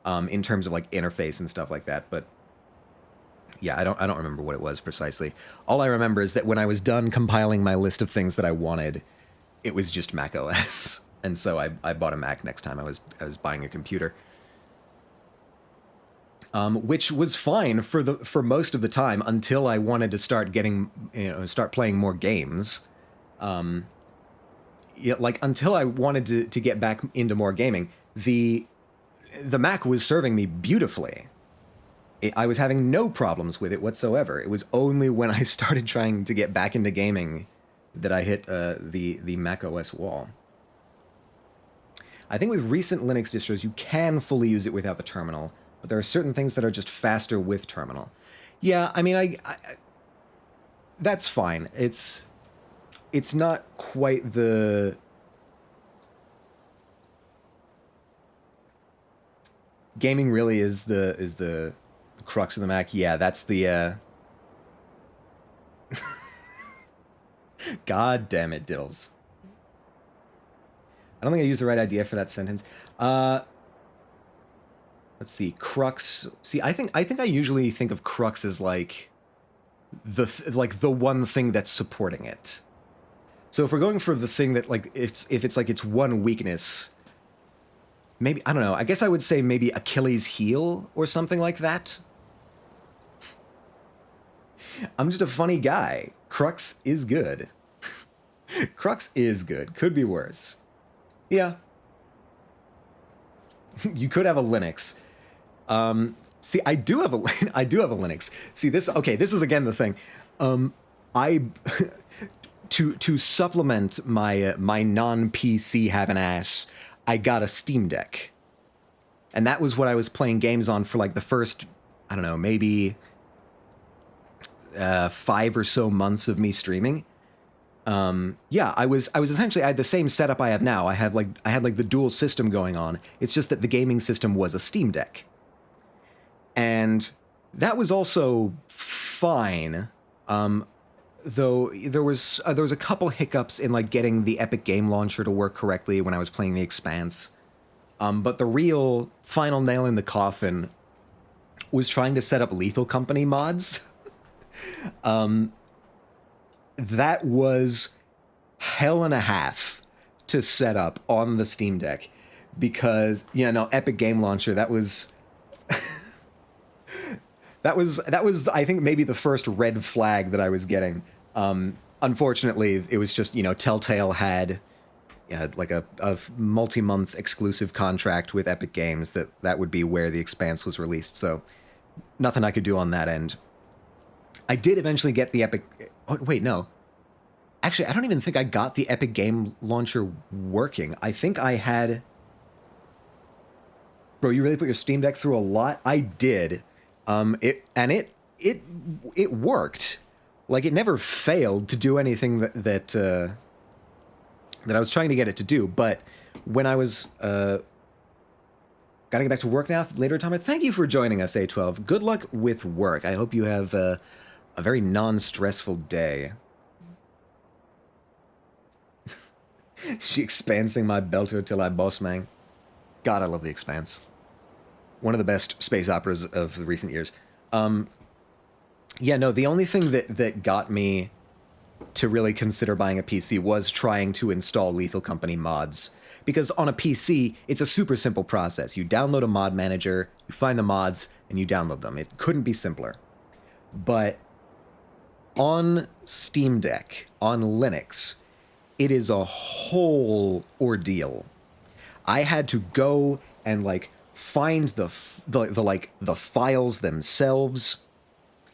in terms of like interface and stuff like that, but yeah, I don't remember what it was precisely. All I remember is that when I was done compiling my list of things that I wanted, it was just Mac OS. And so I bought a Mac next time I was buying a computer. Which was fine for most of the time until I wanted to start start playing more games. Until I wanted to get back into more gaming, the Mac was serving me beautifully. I was having no problems with it whatsoever. It was only when I started trying to get back into gaming that I hit the Mac OS wall. I think with recent Linux distros, you can fully use it without the terminal, but there are certain things that are just faster with terminal. Yeah, I mean, I that's fine. It's not quite the gaming really is the crux of the Mac. Yeah, that's the God damn it, Diddles. I don't think I used the right idea for that sentence. Let's see, crux. See, I think I usually think of crux as like the one thing that's supporting it. So if we're going for the thing that like if it's like its one weakness, maybe I don't know. I guess I would say maybe Achilles' heel or something like that. I'm just a funny guy. Crux is good. Crux is good. Could be worse. Yeah. You could have a Linux. See, I do have a I do have a Linux. See this. Okay, this is again the thing. I to supplement my my non PC having ass, I got a Steam Deck, and that was what I was playing games on for like the first I don't know maybe 5 or so months of me streaming. Yeah, I was essentially I had the same setup I have now. I had like the dual system going on. It's just that the gaming system was a Steam Deck. And that was also fine. Though there was a couple hiccups in like getting the Epic Game Launcher to work correctly when I was playing The Expanse. But the real final nail in the coffin was trying to set up Lethal Company mods. That was hell and a half to set up on the Steam Deck because Epic Game Launcher that was that was I think maybe the first red flag that I was getting. Unfortunately, it was just Telltale had like a multi-month exclusive contract with Epic Games that would be where The Expanse was released. So nothing I could do on that end. I did eventually get the Epic. Oh, wait, no. Actually, I don't even think I got the Epic Game Launcher working. I think I had. Bro, you really put your Steam Deck through a lot? I did. It worked. Like it never failed to do anything that I was trying to get it to do. But when I was gotta get back to work now later time. Thank you for joining us, A12. Good luck with work. I hope you have a very non-stressful day. She expansing my belter till I boss man. God, I love The Expanse. One of the best space operas of the recent years. Yeah, no, the only thing that got me to really consider buying a PC was trying to install Lethal Company mods. Because on a PC, it's a super simple process. You download a mod manager, you find the mods, and you download them. It couldn't be simpler. But on Steam Deck, on Linux, it is a whole ordeal. I had to go and like find the files themselves.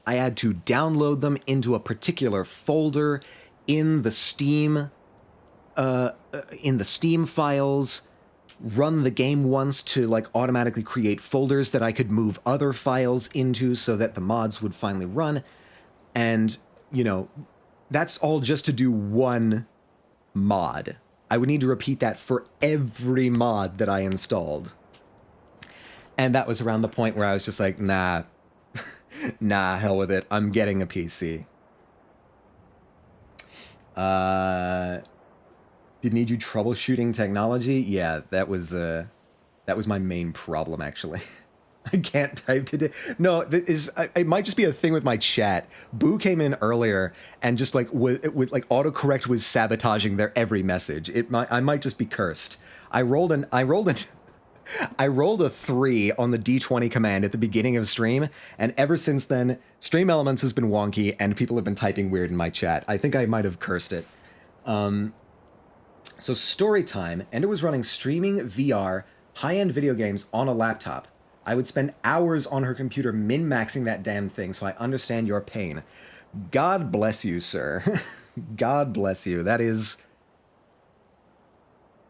I had to download them into a particular folder in the Steam files, run the game once to like automatically create folders that I could move other files into so that the mods would finally run. And, that's all just to do one mod. I would need to repeat that for every mod that I installed. And that was around the point where I was just like, nah, hell with it. I'm getting a PC. Did need you troubleshooting technology? Yeah, that was my main problem, actually. I can't type today. No, it might just be a thing with my chat. Boo came in earlier and just like with like autocorrect was sabotaging their every message. I might just be cursed. I rolled a 3 on the D20 command at the beginning of stream, and ever since then, Stream Elements has been wonky and people have been typing weird in my chat. I think I might have cursed it. So story time. Ender was running streaming VR high-end video games on a laptop. I would spend hours on her computer min-maxing that damn thing, so I understand your pain. God bless you, sir. God bless you. That is...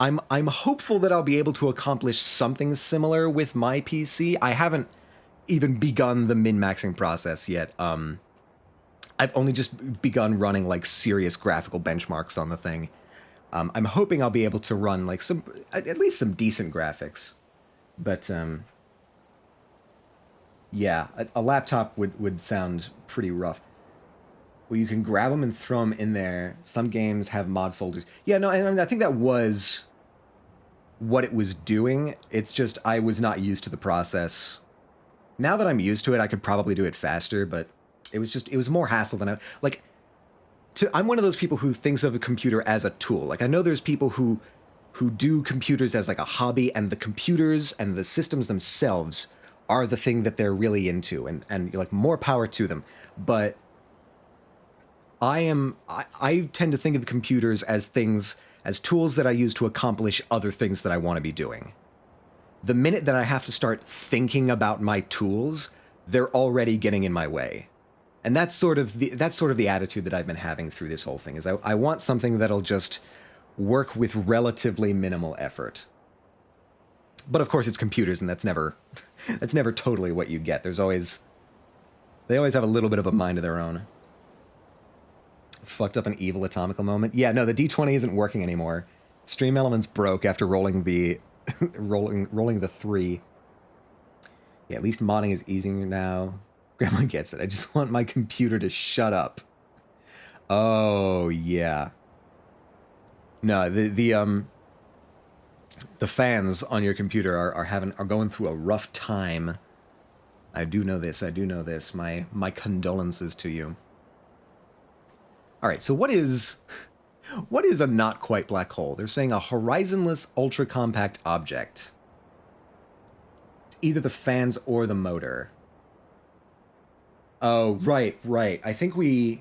I'm hopeful that I'll be able to accomplish something similar with my PC. I haven't even begun the min-maxing process yet. I've only just begun running like serious graphical benchmarks on the thing. I'm hoping I'll be able to run like at least some decent graphics. But yeah, a laptop would sound pretty rough. Well, you can grab them and throw them in there. Some games have mod folders. Yeah, no, and I think that was what it was doing. It's just I was not used to the process. Now that I'm used to it, I could probably do it faster, but it was more hassle than I'm one of those people who thinks of a computer as a tool. Like, I know there's people who do computers as like a hobby, and the computers and the systems themselves are the thing that they're really into, and like, more power to them. But I tend to think of computers as tools that I use to accomplish other things that I want to be doing. The minute that I have to start thinking about my tools, they're already getting in my way. And that's sort of the attitude that I've been having through this whole thing, is I want something that'll just work with relatively minimal effort. But of course it's computers, and that's never totally what you get. They always have a little bit of a mind of their own. Fucked up an evil atomical moment. Yeah, no, the D20 isn't working anymore. Stream Elements broke after rolling the rolling the 3. Yeah, at least modding is easier now. Grandma gets it. I just want my computer to shut up. Oh yeah. No, the fans on your computer are going through a rough time. I do know this. My condolences to you. All right, so what is a not quite black hole? They're saying a horizonless ultra compact object. It's either the fans or the motor. Oh, right. I think you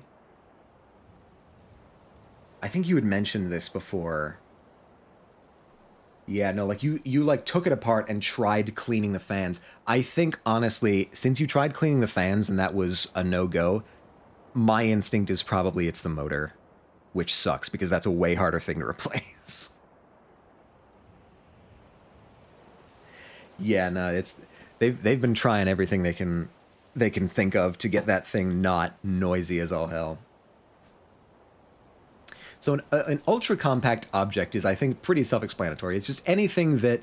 had mentioned this before. Yeah, no, like you like took it apart and tried cleaning the fans. I think honestly, since you tried cleaning the fans and that was a no-go, my instinct is probably it's the motor, which sucks because that's a way harder thing to replace. Yeah, no, they've been trying everything they can think of to get that thing not noisy as all hell. So an ultra compact object is, I think, pretty self-explanatory. It's just anything that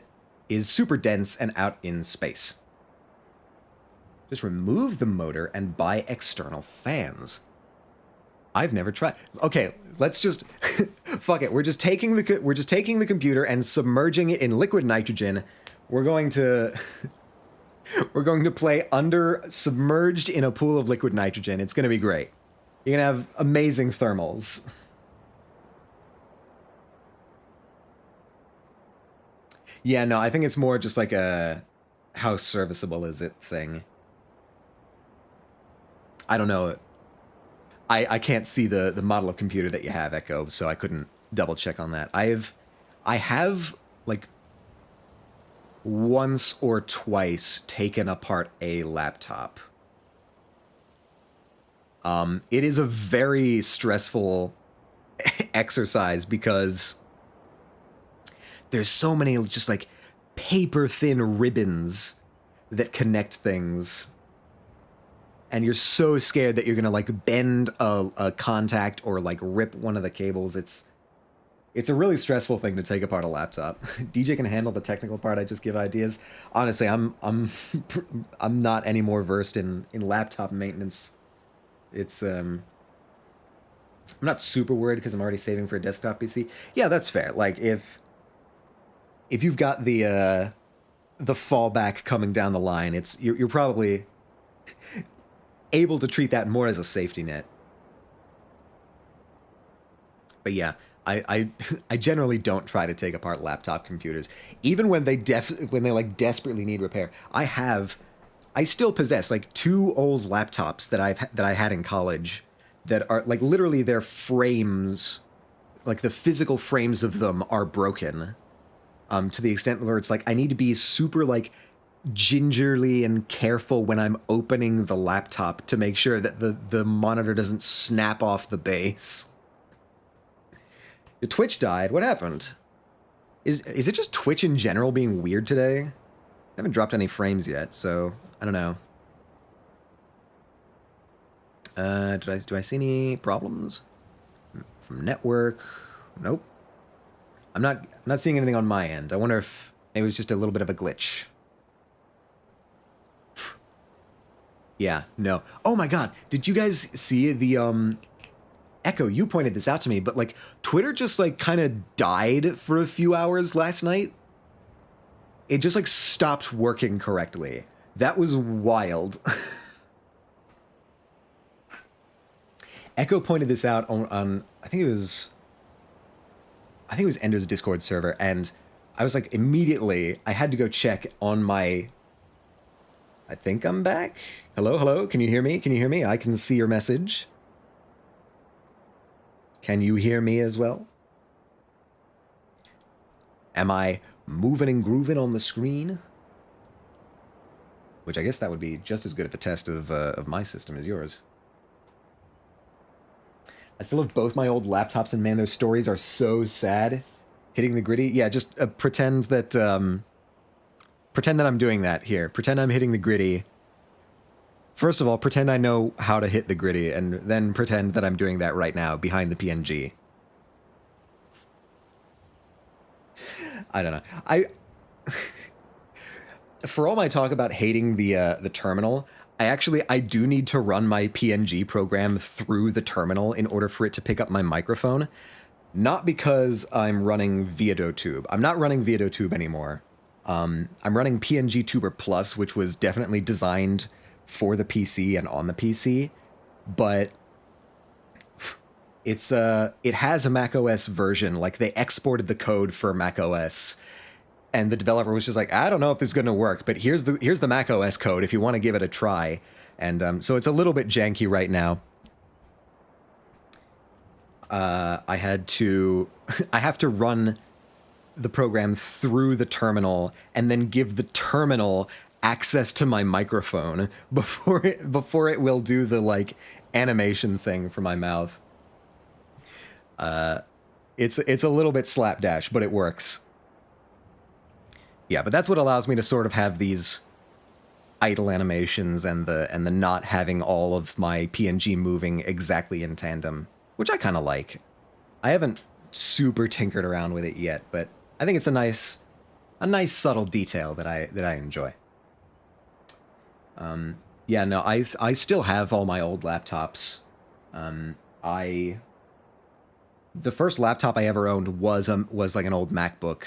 is super dense and out in space. Just remove the motor and buy external fans. I've never tried. Okay, let's just fuck it. We're just taking the computer and submerging it in liquid nitrogen. We're going to play submerged in a pool of liquid nitrogen. It's going to be great. You're going to have amazing thermals. Yeah, no, I think it's more just like a how serviceable is it thing. I don't know. I can't see the model of computer that you have, Echo, so I couldn't double check on that. I have like once or twice taken apart a laptop. It is a very stressful exercise because there's so many just like paper thin ribbons that connect things. And you're so scared that you're going to like bend a contact or like rip one of the cables. It's a really stressful thing to take apart a laptop. DJ can handle the technical part. I just give ideas. Honestly, I'm not any more versed in laptop maintenance. It's I'm not super worried because I'm already saving for a desktop PC. Yeah, that's fair. Like if you've got the fallback coming down the line, you're probably able to treat that more as a safety net. But yeah, I generally don't try to take apart laptop computers, even when they like desperately need repair. I still possess like 2 old laptops that I had in college that are like literally their frames, like the physical frames of them are broken. To the extent where it's like I need to be super like gingerly and careful when I'm opening the laptop to make sure that the monitor doesn't snap off the base. Your Twitch died. What happened? Is it just Twitch in general being weird today? I haven't dropped any frames yet, so I don't know. Do I see any problems from network? Nope. I'm not seeing anything on my end. I wonder if it was just a little bit of a glitch. Yeah, no. Oh my god, did you guys see the Echo, you pointed this out to me, but like Twitter just like kind of died for a few hours last night. it just like stopped working correctly. That was wild. Echo pointed this out on I think it was Ender's Discord server, and I was like, immediately I had to go check on my. I think I'm back. Hello, hello. Can you hear me? Can you hear me? I can see your message. Can you hear me as well? Am I moving and grooving on the screen? Which I guess that would be just as good of a test of my system as yours. I still have both my old laptops, and man, those stories are so sad. Hitting the gritty. Yeah, just pretend that I'm doing that here. Pretend I'm hitting the gritty. First of all, pretend I know how to hit the gritty, and then pretend that I'm doing that right now behind the PNG. I don't know. For all my talk about hating the terminal, I do need to run my PNG program through the terminal in order for it to pick up my microphone. Not because I'm running ViadoTube. I'm not running ViadoTube anymore. I'm running PNG Tuber Plus, which was definitely designed for the PC and on the PC, but it has a macOS version. Like, they exported the code for macOS, and the developer was just like, I don't know if this is going to work, but here's the macOS code if you want to give it a try. And so it's a little bit janky right now. I have to run the program through the terminal and then give the terminal access to my microphone before it will do the like animation thing for my mouth. It's a little bit slapdash, but it works. Yeah, but that's what allows me to sort of have these idle animations and the not having all of my PNG moving exactly in tandem, which I kind of like. I haven't super tinkered around with it yet, but I think it's a nice subtle detail that I enjoy. Yeah, no, I still have all my old laptops. The first laptop I ever owned was like an old MacBook.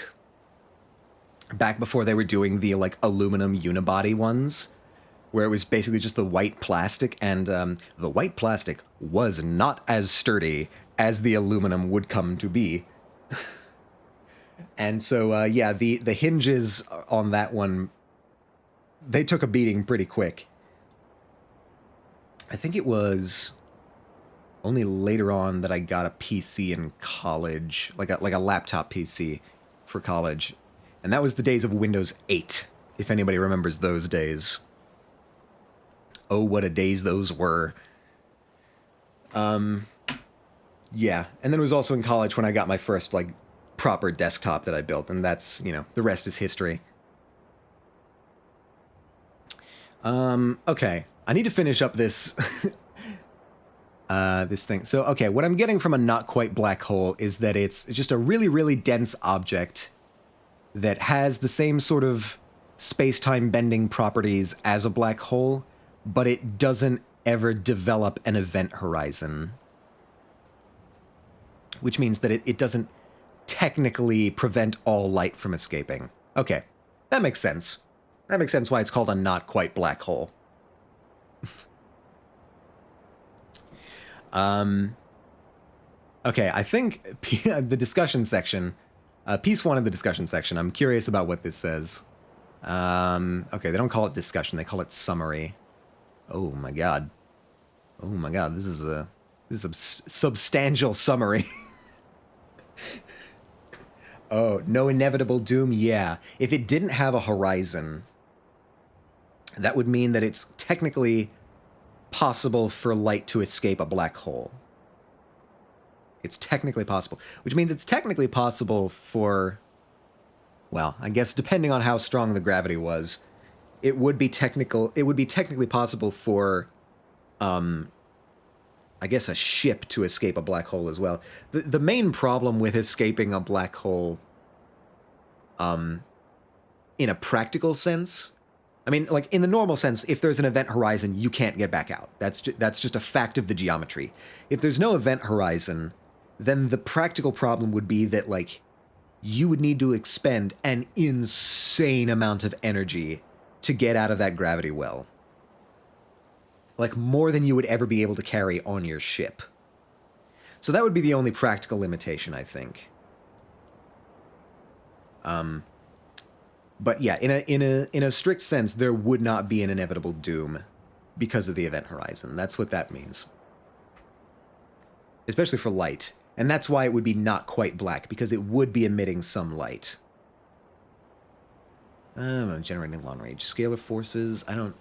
Back before they were doing the like aluminum unibody ones, where it was basically just the white plastic, and the white plastic was not as sturdy as the aluminum would come to be. And so, yeah, the hinges on that one, they took a beating pretty quick. I think it was only later on that I got a PC in college, like a laptop PC for college. And that was the days of Windows 8, if anybody remembers those days. Oh, what a days those were. Yeah, and then it was also in college when I got my first, like, proper desktop that I built, and that's, you know, the rest is history. Okay, I need to finish up this, this thing. So, okay, what I'm getting from a not quite black hole is that it's just a really, really dense object that has the same sort of space-time bending properties as a black hole, but it doesn't ever develop an event horizon. Which means that it doesn't technically prevent all light from escaping. Okay, that makes sense. That makes sense why it's called a not quite black hole. Okay, I think the discussion section, piece 1 of the discussion section, I'm curious about what this says. Okay, they don't call it discussion, they call it summary. Oh my god. Oh my god, this is a substantial summary. Oh, no inevitable doom? Yeah. If it didn't have a horizon, that would mean that it's technically possible for light to escape a black hole. It's technically possible, which means it's technically possible for, well, I guess depending on how strong the gravity was, it would be technically possible for, I guess, a ship to escape a black hole as well. The main problem with escaping a black hole, in a practical sense, I mean, like, in the normal sense, if there's an event horizon, you can't get back out. That's just a fact of the geometry. If there's no event horizon, then the practical problem would be that, like, you would need to expend an insane amount of energy to get out of that gravity well. Like, more than you would ever be able to carry on your ship. So that would be the only practical limitation, I think. But yeah, in a strict sense, there would not be an inevitable doom because of the event horizon. That's what that means. Especially for light. And that's why it would be not quite black, because it would be emitting some light. I'm generating long range. Scalar forces, I don't...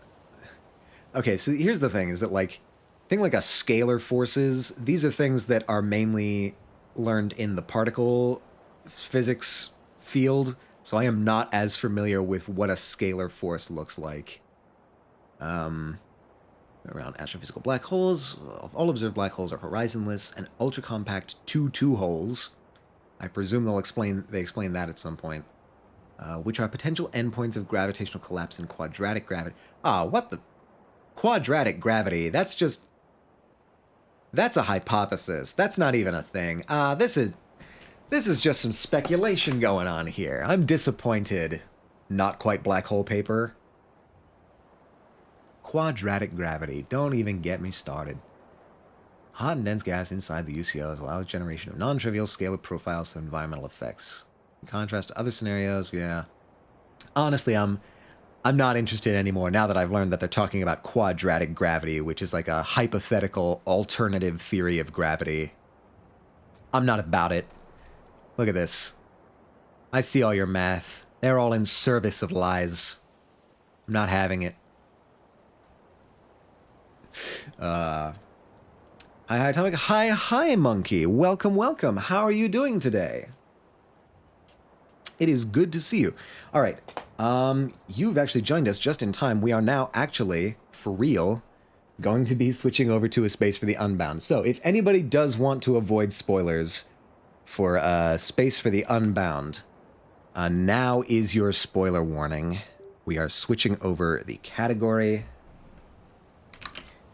Okay, so here's the thing, is that, like, thing like a scalar forces, these are things that are mainly learned in the particle physics field, so I am not as familiar with what a scalar force looks like. Around astrophysical black holes, all observed black holes are horizonless and ultra-compact 2-2 holes. I presume they explain that at some point. Which are potential endpoints of gravitational collapse and quadratic gravity. What the... Quadratic gravity, that's a hypothesis. That's not even a thing. This is just some speculation going on here. I'm disappointed. Not quite black hole paper. Quadratic gravity. Don't even get me started. Hot and dense gas inside the UCLs allows generation of non-trivial scalar profiles to environmental effects. In contrast to other scenarios, yeah. Honestly, I'm not interested anymore now that I've learned that they're talking about quadratic gravity, which is like a hypothetical alternative theory of gravity. I'm not about it. Look at this. I see all your math. They're all in service of lies. I'm not having it. Hi, Atomic. Hi, Monkey. Welcome, welcome. How are you doing today? It is good to see you. All right. You've actually joined us just in time. We are now actually, for real, going to be switching over to a space for the Unbound. So if anybody does want to avoid spoilers for Space for the Unbound, now is your spoiler warning. We are switching over the category.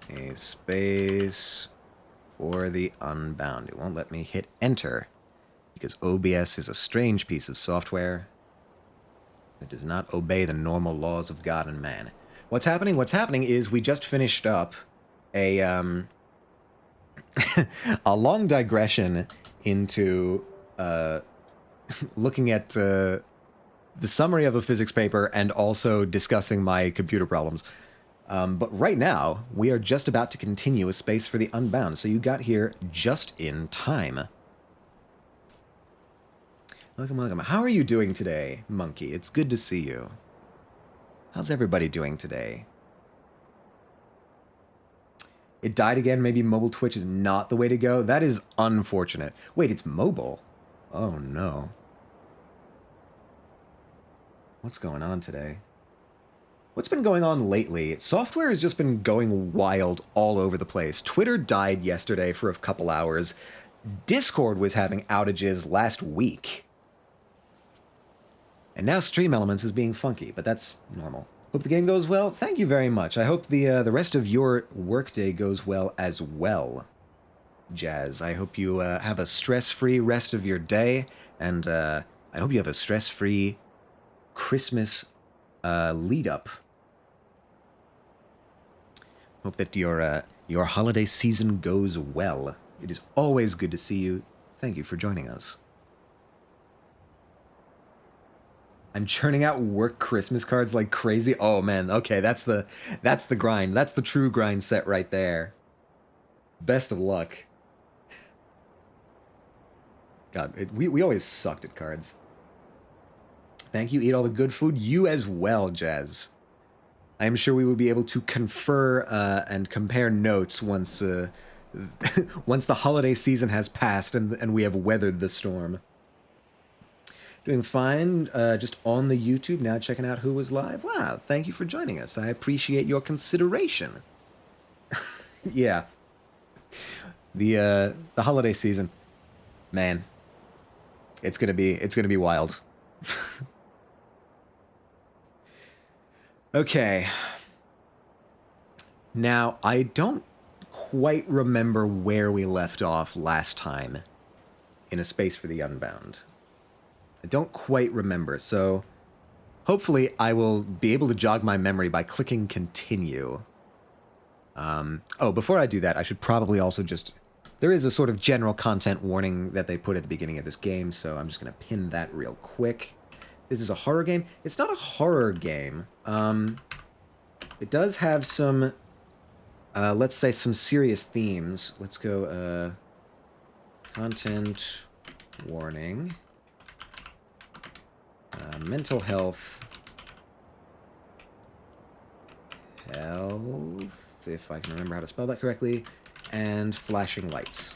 A space for the Unbound. It won't let me hit enter because OBS is a strange piece of software that does not obey the normal laws of God and man. What's happening? What's happening is we just finished up a a long digression into looking at the summary of a physics paper and also discussing my computer problems. But right now, we are just about to continue a space for the Unbound, so you got here just in time. Welcome, welcome. How are you doing today, Monkey? It's good to see you. How's everybody doing today? It died again. Maybe mobile Twitch is not the way to go. That is unfortunate. Wait, it's mobile? Oh, no. What's going on today? What's been going on lately? Software has just been going wild all over the place. Twitter died yesterday for a couple hours. Discord was having outages last week. And now Stream Elements is being funky, but that's normal. Hope the game goes well. Thank you very much. I hope the rest of your workday goes well as well, Jazz. I hope you have a stress-free rest of your day, and I hope you have a stress-free Christmas lead-up. Hope that your holiday season goes well. It is always good to see you. Thank you for joining us. I'm churning out work Christmas cards like crazy. Oh man, okay, that's the grind. That's the true grind set right there. Best of luck. God, we always sucked at cards. Thank you. Eat all the good food. You as well, Jazz. I am sure we will be able to confer and compare notes once once the holiday season has passed and we have weathered the storm. Doing fine, just on the YouTube now, checking out who was live. Wow, thank you for joining us. I appreciate your consideration. Yeah. The holiday season. Man. It's gonna be wild. Okay. Now, I don't quite remember where we left off last time in A Space for the Unbound. I don't quite remember, so hopefully I will be able to jog my memory by clicking continue. Oh, before I do that, I should probably also just... There is a sort of general content warning that they put at the beginning of this game, so I'm just going to pin that real quick. This is a horror game. It's not a horror game. It does have some, let's say, some serious themes. Let's go, content warning. Mental health. Health, if I can remember how to spell that correctly. And flashing lights.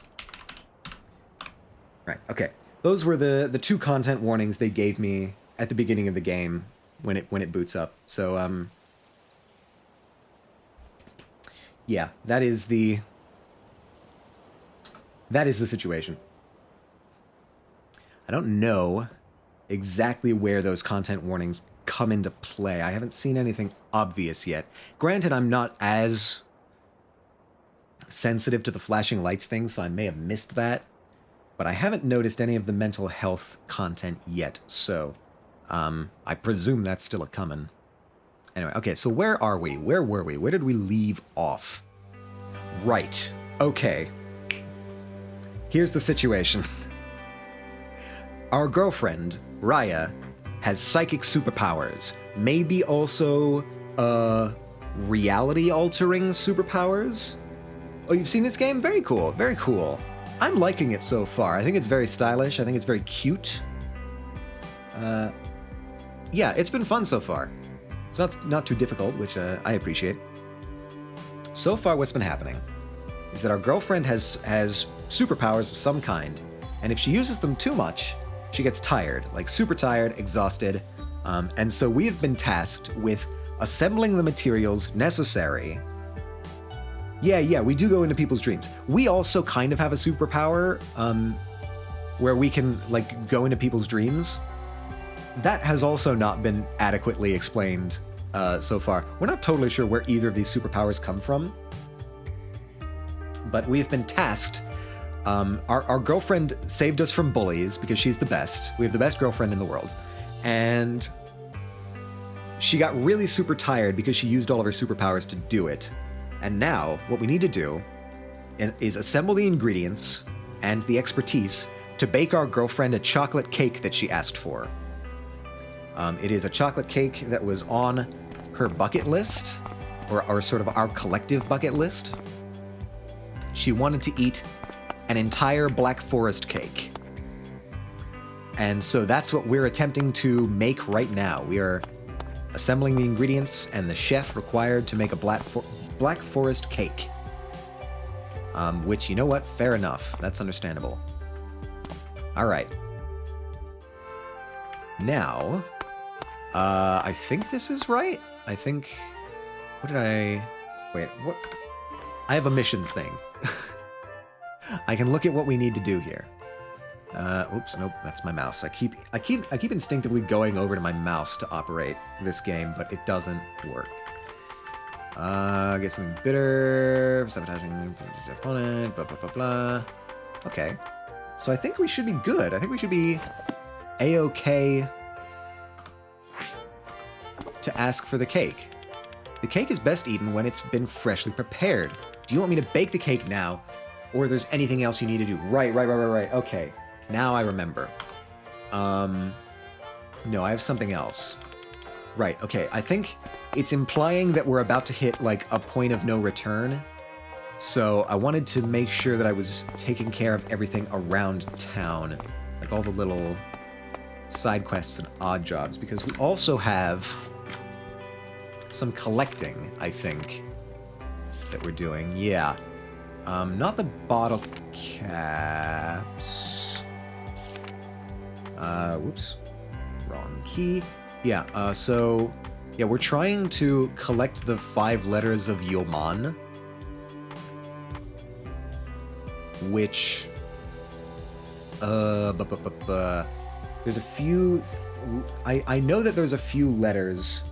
Right, okay. Those were the two content warnings they gave me at the beginning of the game when it boots up. So, yeah, that is the situation. I don't know exactly where those content warnings come into play. I haven't seen anything obvious yet. Granted, I'm not as sensitive to the flashing lights thing, so I may have missed that. But I haven't noticed any of the mental health content yet, so I presume that's still a coming. Anyway, okay, so where are we? Where were we? Where did we leave off? Right. Okay. Here's the situation. Our girlfriend, Raya, has psychic superpowers. Maybe also, reality-altering superpowers? Oh, you've seen this game? Very cool, very cool. I'm liking it so far. I think it's very stylish. I think it's very cute. Yeah, it's been fun so far. It's not too difficult, which I appreciate. So far, what's been happening is that our girlfriend has superpowers of some kind, and if she uses them too much, she gets tired, like super tired, exhausted, and so we have been tasked with assembling the materials necessary. Yeah, we do go into people's dreams. We also kind of have a superpower, where we can, like, go into people's dreams. That has also not been adequately explained so far. We're not totally sure where either of these superpowers come from, but we've been tasked. Our girlfriend saved us from bullies because she's the best. We have the best girlfriend in the world. And she got really super tired because she used all of her superpowers to do it. And now, what we need to do is assemble the ingredients and the expertise to bake our girlfriend a chocolate cake that she asked for. It is a chocolate cake that was on her bucket list, or sort of our collective bucket list. She wanted to eat an entire Black Forest cake. And so that's what we're attempting to make right now. We are assembling the ingredients and the chef required to make a Black Forest cake. Which, you know what? Fair enough. That's understandable. All right. Now, I think this is right. I think... What did I... Wait, what... I have a missions thing. I can look at what we need to do here. Oops, nope, that's my mouse. I keep instinctively going over to my mouse to operate this game, but it doesn't work. Get something bitter, sabotaging opponent, blah, blah, blah, blah. Okay. So I think we should be good. I think we should be A-okay to ask for the cake. The cake is best eaten when it's been freshly prepared. Do you want me to bake the cake now, or there's anything else you need to do? Right. Okay. Now I remember. No, I have something else. Right, okay. I think it's implying that we're about to hit, like, a point of no return. So I wanted to make sure that I was taking care of everything around town. Like all the little side quests and odd jobs. Because we also have some collecting, I think, that we're doing. Yeah. Not the bottle caps. Whoops. Wrong key. Yeah, so... Yeah, we're trying to collect the 5 letters of Yoman. Which... There's a few... I know that there's a few letters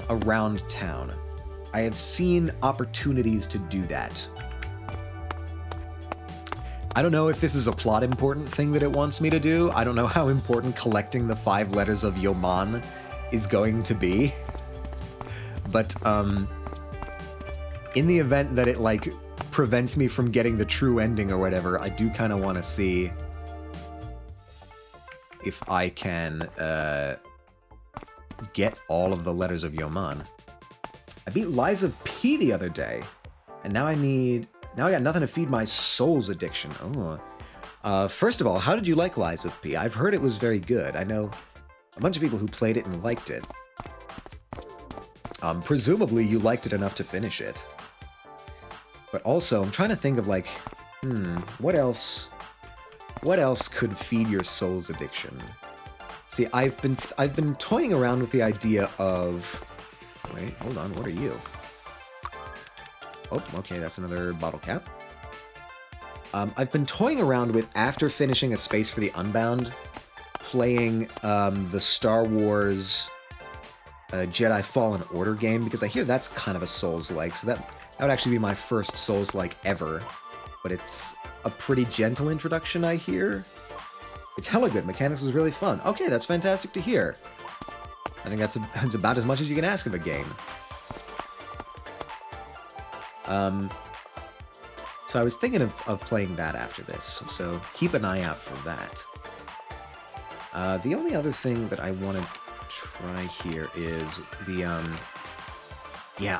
around town. I have seen opportunities to do that. I don't know if this is a plot important thing that it wants me to do. I don't know how important collecting the 5 letters of Yoman is going to be. But, in the event that it, like, prevents me from getting the true ending or whatever, I do kind of want to see if I can, get all of the letters of Yoman. I beat Lies of P the other day, and now I got nothing to feed my soul's addiction. Oh. First of all, how did you like Lies of P? I've heard it was very good. I know a bunch of people who played it and liked it. Presumably you liked it enough to finish it. But also, I'm trying to think of, like, what else could feed your soul's addiction? See, I've been toying around with the idea of... Wait, hold on, what are you? Oh, okay, that's another bottle cap. I've been toying around with, after finishing A Space for the Unbound, playing the Star Wars Jedi Fallen Order game, because I hear that's kind of a Souls-like, so that would actually be my first Souls-like ever. But it's a pretty gentle introduction, I hear. It's hella good. Mechanics was really fun. Okay, that's fantastic to hear. I think that's about as much as you can ask of a game. So I was thinking of playing that after this, so keep an eye out for that. The only other thing that I want to try here is the,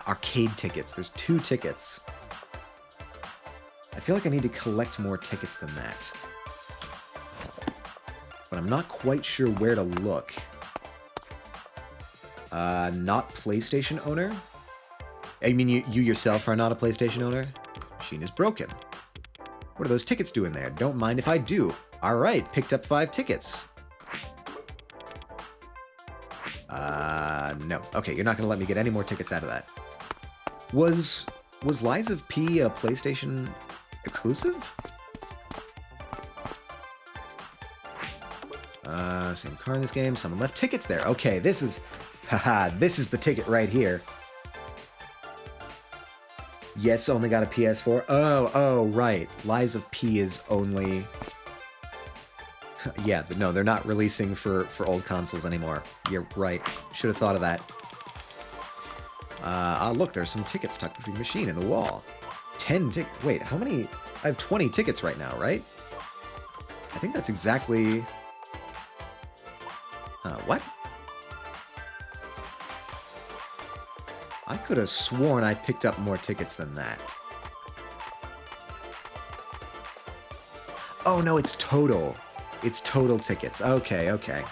arcade tickets. There's 2 tickets. I feel like I need to collect more tickets than that. But I'm not quite sure where to look. Not PlayStation owner? I mean, you yourself are not a PlayStation owner? Machine is broken. What are those tickets doing there? Don't mind if I do. Alright, picked up 5 tickets. No. Okay, you're not gonna let me get any more tickets out of that. Was Lies of P a PlayStation exclusive? Same car in this game. Someone left tickets there. Okay, this is... Haha, this is the ticket right here. Yes, only got a PS4. Oh, right. Lies of P is only... Yeah, but no, they're not releasing for old consoles anymore. You're right. Should have thought of that. Look, there's some tickets tucked between the machine and the wall. 10 tickets. Wait, how many? I have 20 tickets right now, right? I think that's exactly... what? I could have sworn I picked up more tickets than that. Oh, no, it's total. It's total tickets. Okay.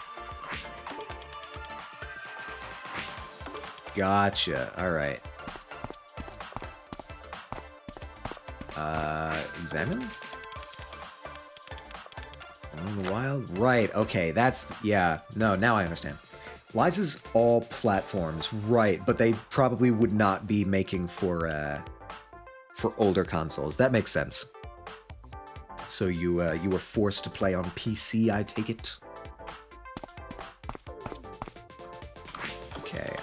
Gotcha. Alright. Examine? In the wild? Right, okay, that's... Yeah, no, now I understand. Lies is all platforms, right, but they probably would not be making for older consoles. That makes sense. So you were forced to play on PC, I take it? Okay,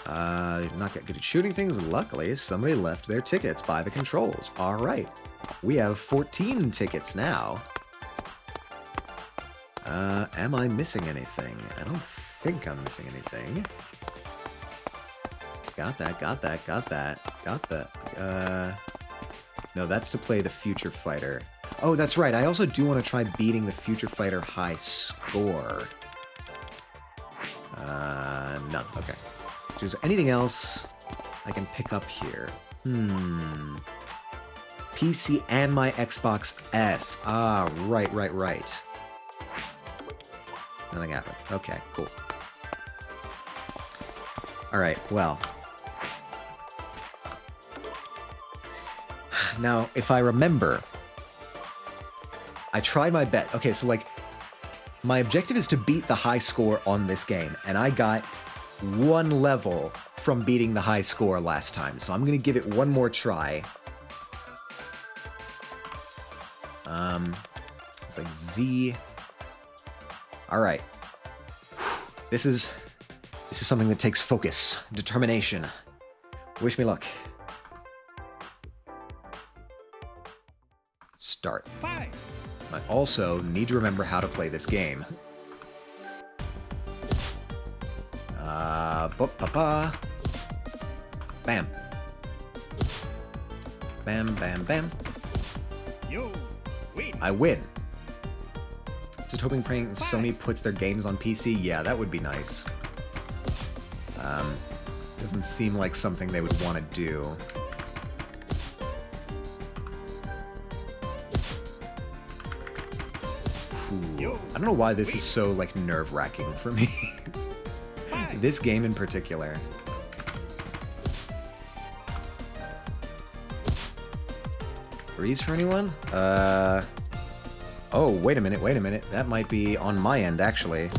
not good at shooting things. Luckily, somebody left their tickets by the controls. Alright, we have 14 tickets now. Am I missing anything? I don't think I'm missing anything. Got that. No, that's to play the Future Fighter. Oh, that's right. I also do want to try beating the Future Fighter high score. None. Okay. Is there anything else I can pick up here? PC and my Xbox S. Ah, right. Nothing happened. Okay, cool. Alright, well. Now, if I remember, I tried my bet. Okay, so, like, my objective is to beat the high score on this game, and I got 1 level from beating the high score last time, so I'm gonna give it one more try. It's like Z. Alright. This is something that takes focus, determination. Wish me luck. Start. 5, I also need to remember how to play this game. Ba-ba-ba. Bam. Bam, bam, bam. You win. I win. Just hoping, praying Sony puts their games on PC. Yeah, that would be nice. Doesn't seem like something they would want to do. Ooh. I don't know why this is so, like, nerve-wracking for me. This game in particular. Freeze for anyone? Oh, wait a minute. That might be on my end, actually.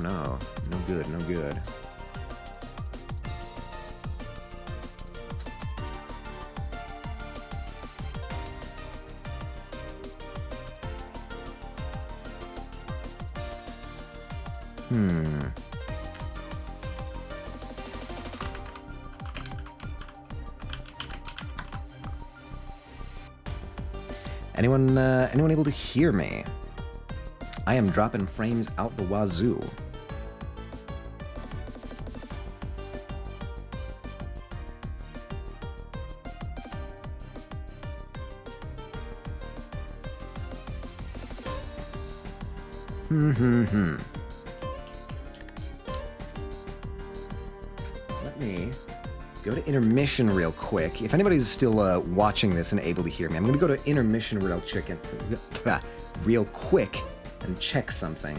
No. No good, no good. Anyone able to hear me? I am dropping frames out the wazoo. Let me go to intermission real quick. If anybody's still watching this and able to hear me, I'm going to go to intermission real quick and check something.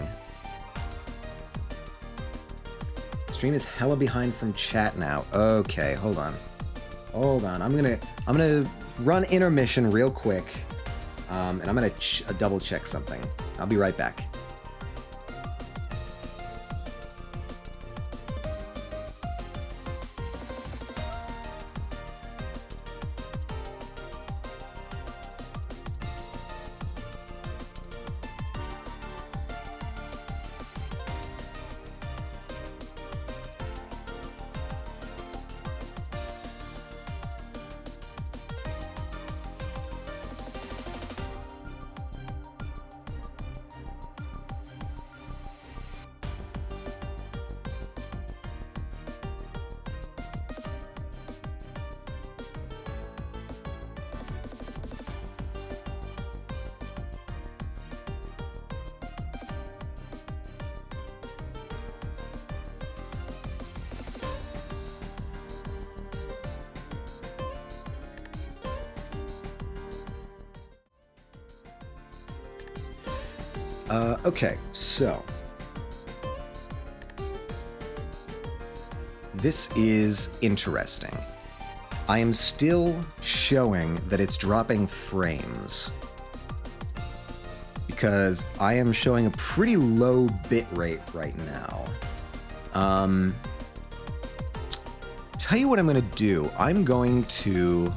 Stream is hella behind from chat now. Okay, hold on. I'm gonna run intermission real quick, and I'm gonna double check something. I'll be right back. Okay, so this is interesting. I am still showing that it's dropping frames because I am showing a pretty low bit rate right now. Tell you what I'm gonna do. I'm going to